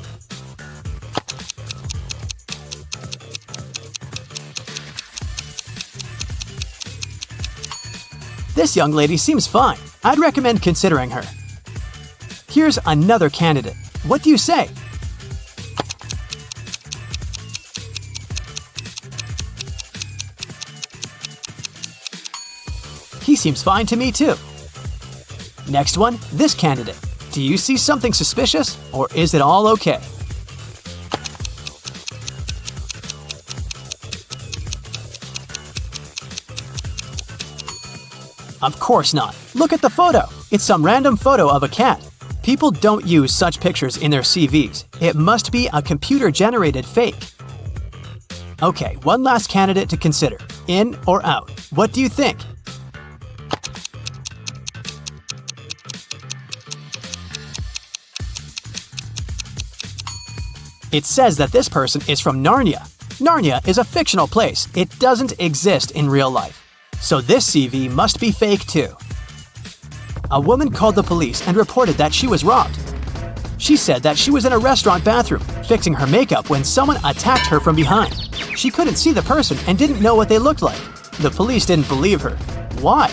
B: This young lady seems fine. I'd recommend considering her. Here's another candidate. What do you say? He seems fine to me too. Next one, this candidate. Do you see something suspicious, or is it all okay? Of course not. Look at the photo. It's some random photo of a cat. People don't use such pictures in their CVs. It must be a computer-generated fake. Okay, one last candidate to consider. In or out? What do you think? It says that this person is from Narnia. Narnia is a fictional place. It doesn't exist in real life. So this CV must be fake too. A woman called the police and reported that she was robbed. She said that she was in a restaurant bathroom, fixing her makeup when someone attacked her from behind. She couldn't see the person and didn't know what they looked like. The police didn't believe her. Why?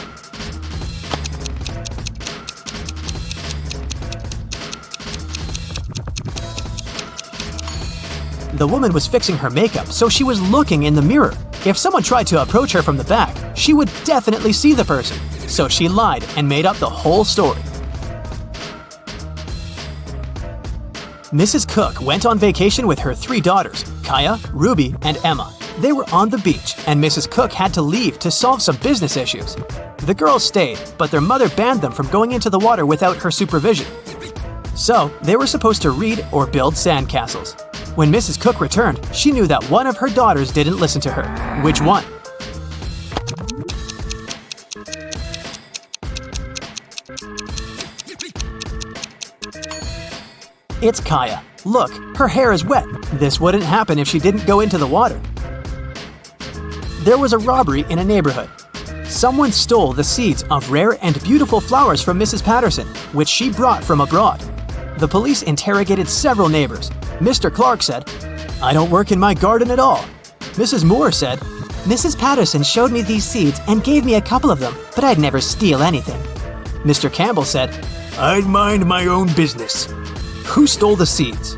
B: The woman was fixing her makeup, so she was looking in the mirror. If someone tried to approach her from the back, she would definitely see the person. So she lied and made up the whole story. Mrs. Cook went on vacation with her 3 daughters, Kaya, Ruby, and Emma. They were on the beach, and Mrs. Cook had to leave to solve some business issues. The girls stayed, but their mother banned them from going into the water without her supervision. So, they were supposed to read or build sandcastles. When Mrs. Cook returned, she knew that one of her daughters didn't listen to her. Which one? It's Kaya. Look, her hair is wet. This wouldn't happen if she didn't go into the water. There was a robbery in a neighborhood. Someone stole the seeds of rare and beautiful flowers from Mrs. Patterson, which she brought from abroad. The police interrogated several neighbors. Mr. Clark said, "I don't work in my garden at all." Mrs. Moore said, "Mrs. Patterson showed me these seeds and gave me a couple of them, but I'd never steal anything." Mr. Campbell said, "I'd mind my own business." Who stole the seeds?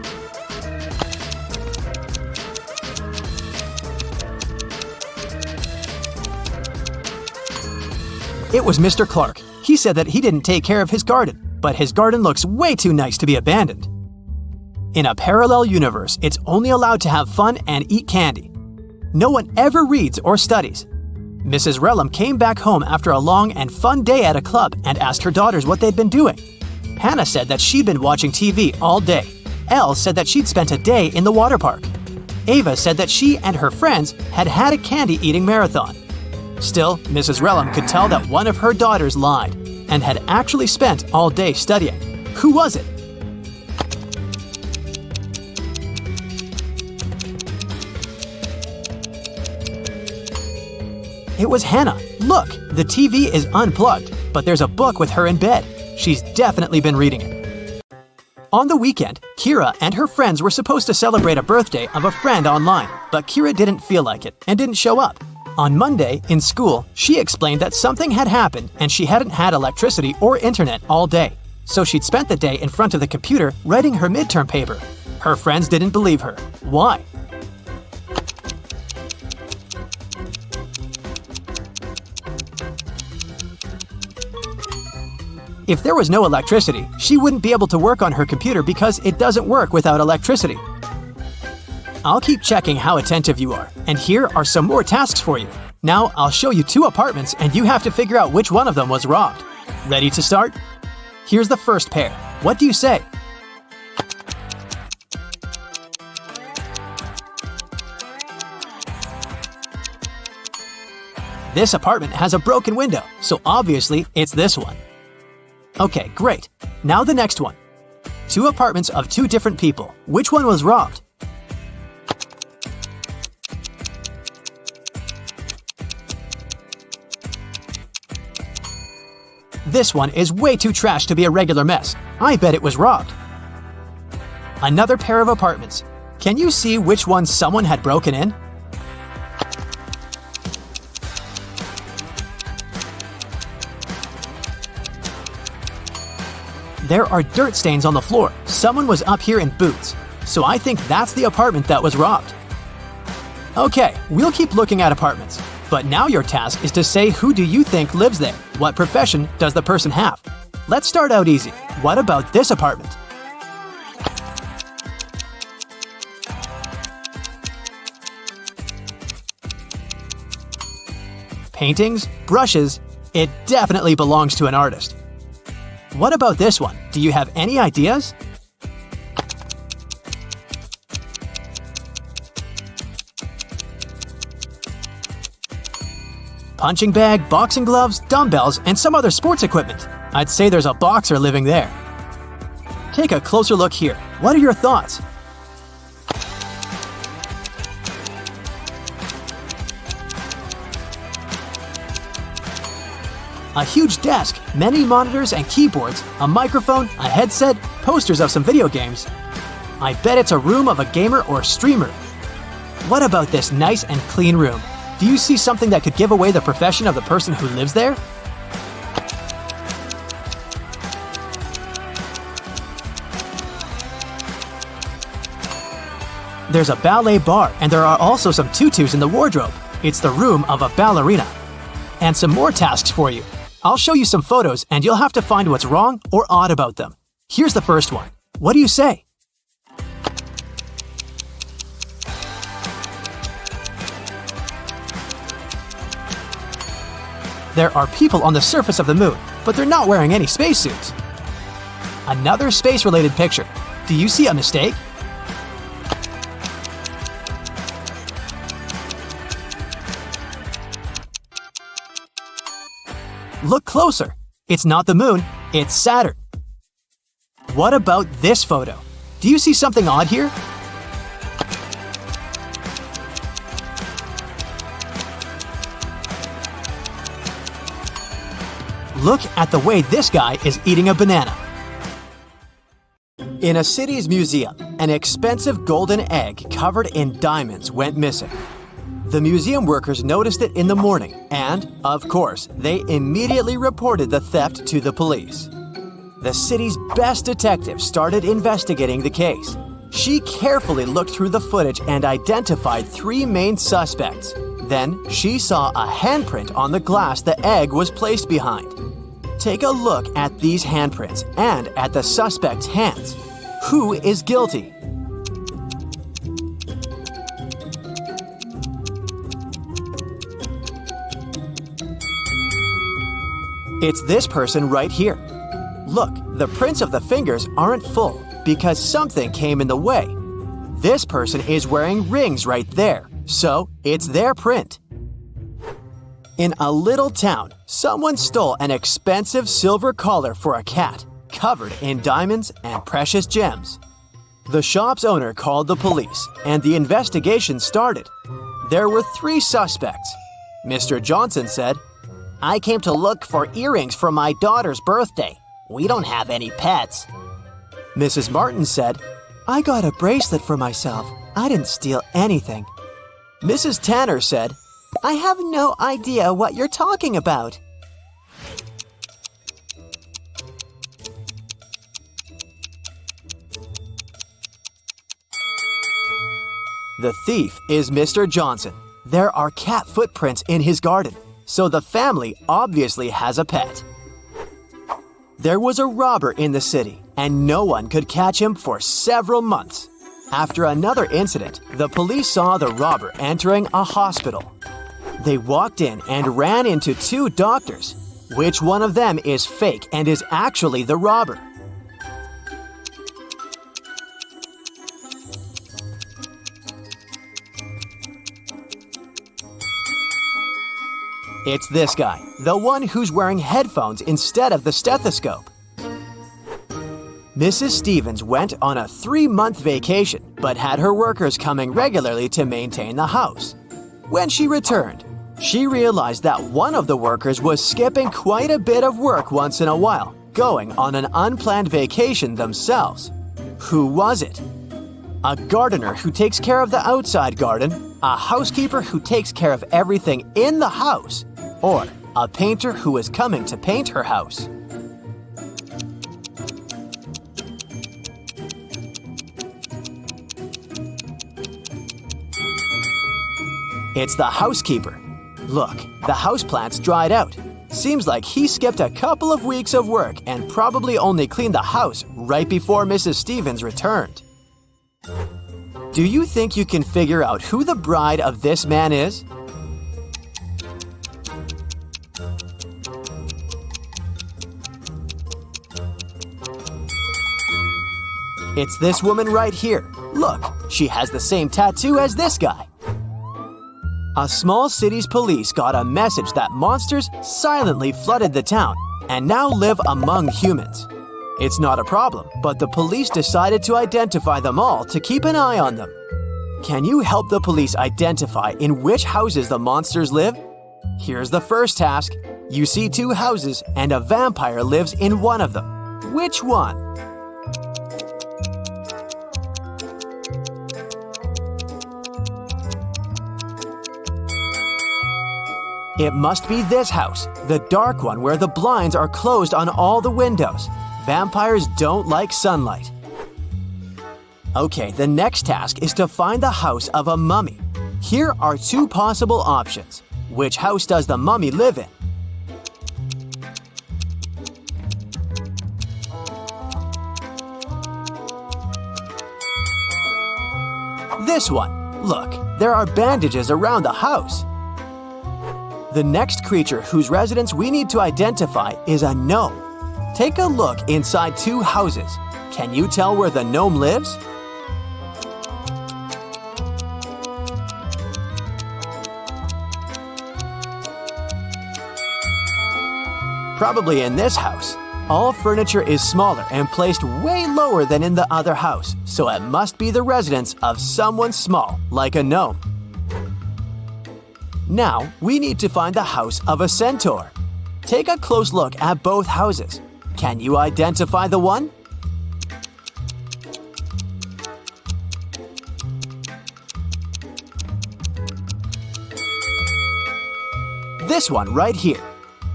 B: It was Mr. Clark. He said that he didn't take care of his garden, but his garden looks way too nice to be abandoned. In a parallel universe, it's only allowed to have fun and eat candy. No one ever reads or studies. Mrs. Relham came back home after a long and fun day at a club and asked her daughters what they'd been doing. Hannah said that she'd been watching TV all day. Elle said that she'd spent a day in the water park. Ava said that she and her friends had had a candy-eating marathon. Still, Mrs. Relham could tell that one of her daughters lied and had actually spent all day studying. Who was it? It was Hannah. Look, the TV is unplugged, but there's a book with her in bed. She's definitely been reading it. On the weekend, Kira and her friends were supposed to celebrate a birthday of a friend online, but Kira didn't feel like it and didn't show up. On Monday, in school, she explained that something had happened and she hadn't had electricity or internet all day, so she'd spent the day in front of the computer writing her midterm paper. Her friends didn't believe her. Why? If there was no electricity, she wouldn't be able to work on her computer because it doesn't work without electricity. I'll keep checking how attentive you are, and here are some more tasks for you. Now I'll show you 2 apartments and you have to figure out which one of them was robbed. Ready to start? Here's the first pair. What do you say? This apartment has a broken window, so obviously it's this one. Okay, great. Now the next one. 2 apartments of 2 different people. Which one was robbed? This one is way too trash to be a regular mess. I bet it was robbed. Another pair of apartments. Can you see which one someone had broken in? There are dirt stains on the floor. Someone was up here in boots. So I think that's the apartment that was robbed. Okay, we'll keep looking at apartments. But now your task is to say who do you think lives there? What profession does the person have? Let's start out easy. What about this apartment? Paintings, brushes, it definitely belongs to an artist. What about this one? Do you have any ideas? Punching bag, boxing gloves, dumbbells, and some other sports equipment. I'd say there's a boxer living there. Take a closer look here. What are your thoughts? A huge desk, many monitors and keyboards, a microphone, a headset, posters of some video games. I bet it's a room of a gamer or streamer. What about this nice and clean room? Do you see something that could give away the profession of the person who lives there? There's a ballet bar, and there are also some tutus in the wardrobe. It's the room of a ballerina. And some more tasks for you. I'll show you some photos, and you'll have to find what's wrong or odd about them. Here's the first one. What do you say? There are people on the surface of the moon, but they're not wearing any spacesuits. Another space-related picture. Do you see a mistake? Look closer. It's not the moon, it's Saturn. What about this photo? Do you see something odd here? Look at the way this guy is eating a banana. In a city's museum, an expensive golden egg covered in diamonds went missing. The museum workers noticed it in the morning and, of course, they immediately reported the theft to the police. The city's best detective started investigating the case. She carefully looked through the footage and identified 3 main suspects. Then, she saw a handprint on the glass the egg was placed behind. Take a look at these handprints and at the suspect's hands. Who is guilty? It's this person right here. Look, the prints of the fingers aren't full because something came in the way. This person is wearing rings right there, so it's their print. In a little town, someone stole an expensive silver collar for a cat, covered in diamonds and precious gems. The shop's owner called the police, and the investigation started. There were 3 suspects. Mr. Johnson said,
C: I came to look for earrings for my daughter's birthday. We don't have any pets.
B: Mrs. Martin said, I got a bracelet for myself. I didn't steal anything. Mrs. Tanner said,
C: I have no idea what you're talking about.
B: The thief is Mr. Johnson. There are cat footprints in his garden, so the family obviously has a pet. There was a robber in the city, and no one could catch him for several months. After another incident, the police saw the robber entering a hospital. They walked in and ran into 2 doctors. Which one of them is fake and is actually the robber? It's this guy, the one who's wearing headphones instead of the stethoscope. Mrs. Stevens went on a 3-month vacation, but had her workers coming regularly to maintain the house. When she returned, she realized that one of the workers was skipping quite a bit of work once in a while, going on an unplanned vacation themselves. Who was it? A gardener who takes care of the outside garden, a housekeeper who takes care of everything in the house, or a painter who is coming to paint her house. It's the housekeeper. Look, the houseplants dried out. Seems like he skipped a couple of weeks of work and probably only cleaned the house right before Mrs. Stevens returned. Do you think you can figure out who the bride of this man is? It's this woman right here. Look, she has the same tattoo as this guy. A small city's police got a message that monsters silently flooded the town and now live among humans. It's not a problem, but the police decided to identify them all to keep an eye on them. Can you help the police identify in which houses the monsters live? Here's the first task. You see 2 houses and a vampire lives in one of them. Which one? It must be this house, the dark one where the blinds are closed on all the windows. Vampires don't like sunlight. Okay, the next task is to find the house of a mummy. Here are 2 possible options. Which house does the mummy live in? This one. Look, there are bandages around the house. The next creature whose residence we need to identify is a gnome. Take a look inside 2 houses. Can you tell where the gnome lives? Probably in this house. All furniture is smaller and placed way lower than in the other house, so it must be the residence of someone small, like a gnome. Now, we need to find the house of a centaur. Take a close look at both houses. Can you identify the one? This one right here.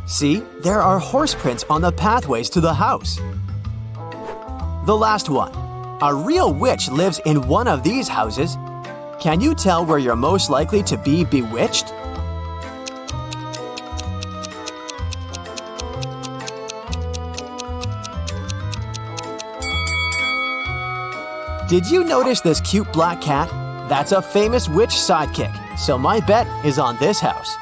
B: See, there are horse prints on the pathways to the house. The last one. A real witch lives in one of these houses. Can you tell where you're most likely to be bewitched? Did you notice this cute black cat? That's a famous witch sidekick, so my bet is on this house.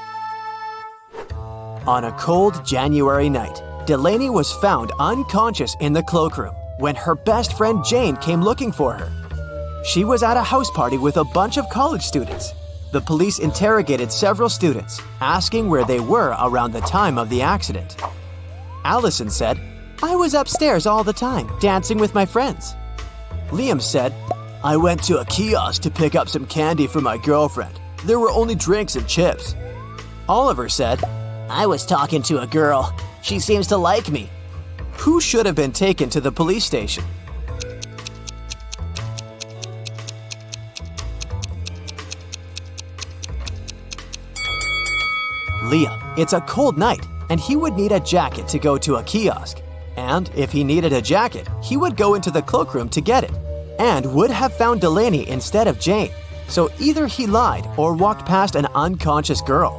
B: On a cold January night, Delaney was found unconscious in the cloakroom when her best friend Jane came looking for her. She was at a house party with a bunch of college students. The police interrogated several students, asking where they were around the time of the accident. Allison said, "I was upstairs all the time, dancing with my friends." Liam said, "I went to a kiosk to pick up some candy for my girlfriend. There were only drinks and chips." Oliver said,
C: I was talking to a girl. She seems to like me.
B: "Who should have been taken to the police station?" Liam. It's a cold night, and he would need a jacket to go to a kiosk. And if he needed a jacket, he would go into the cloakroom to get it, and would have found Delaney instead of Jane. So either he lied or walked past an unconscious girl.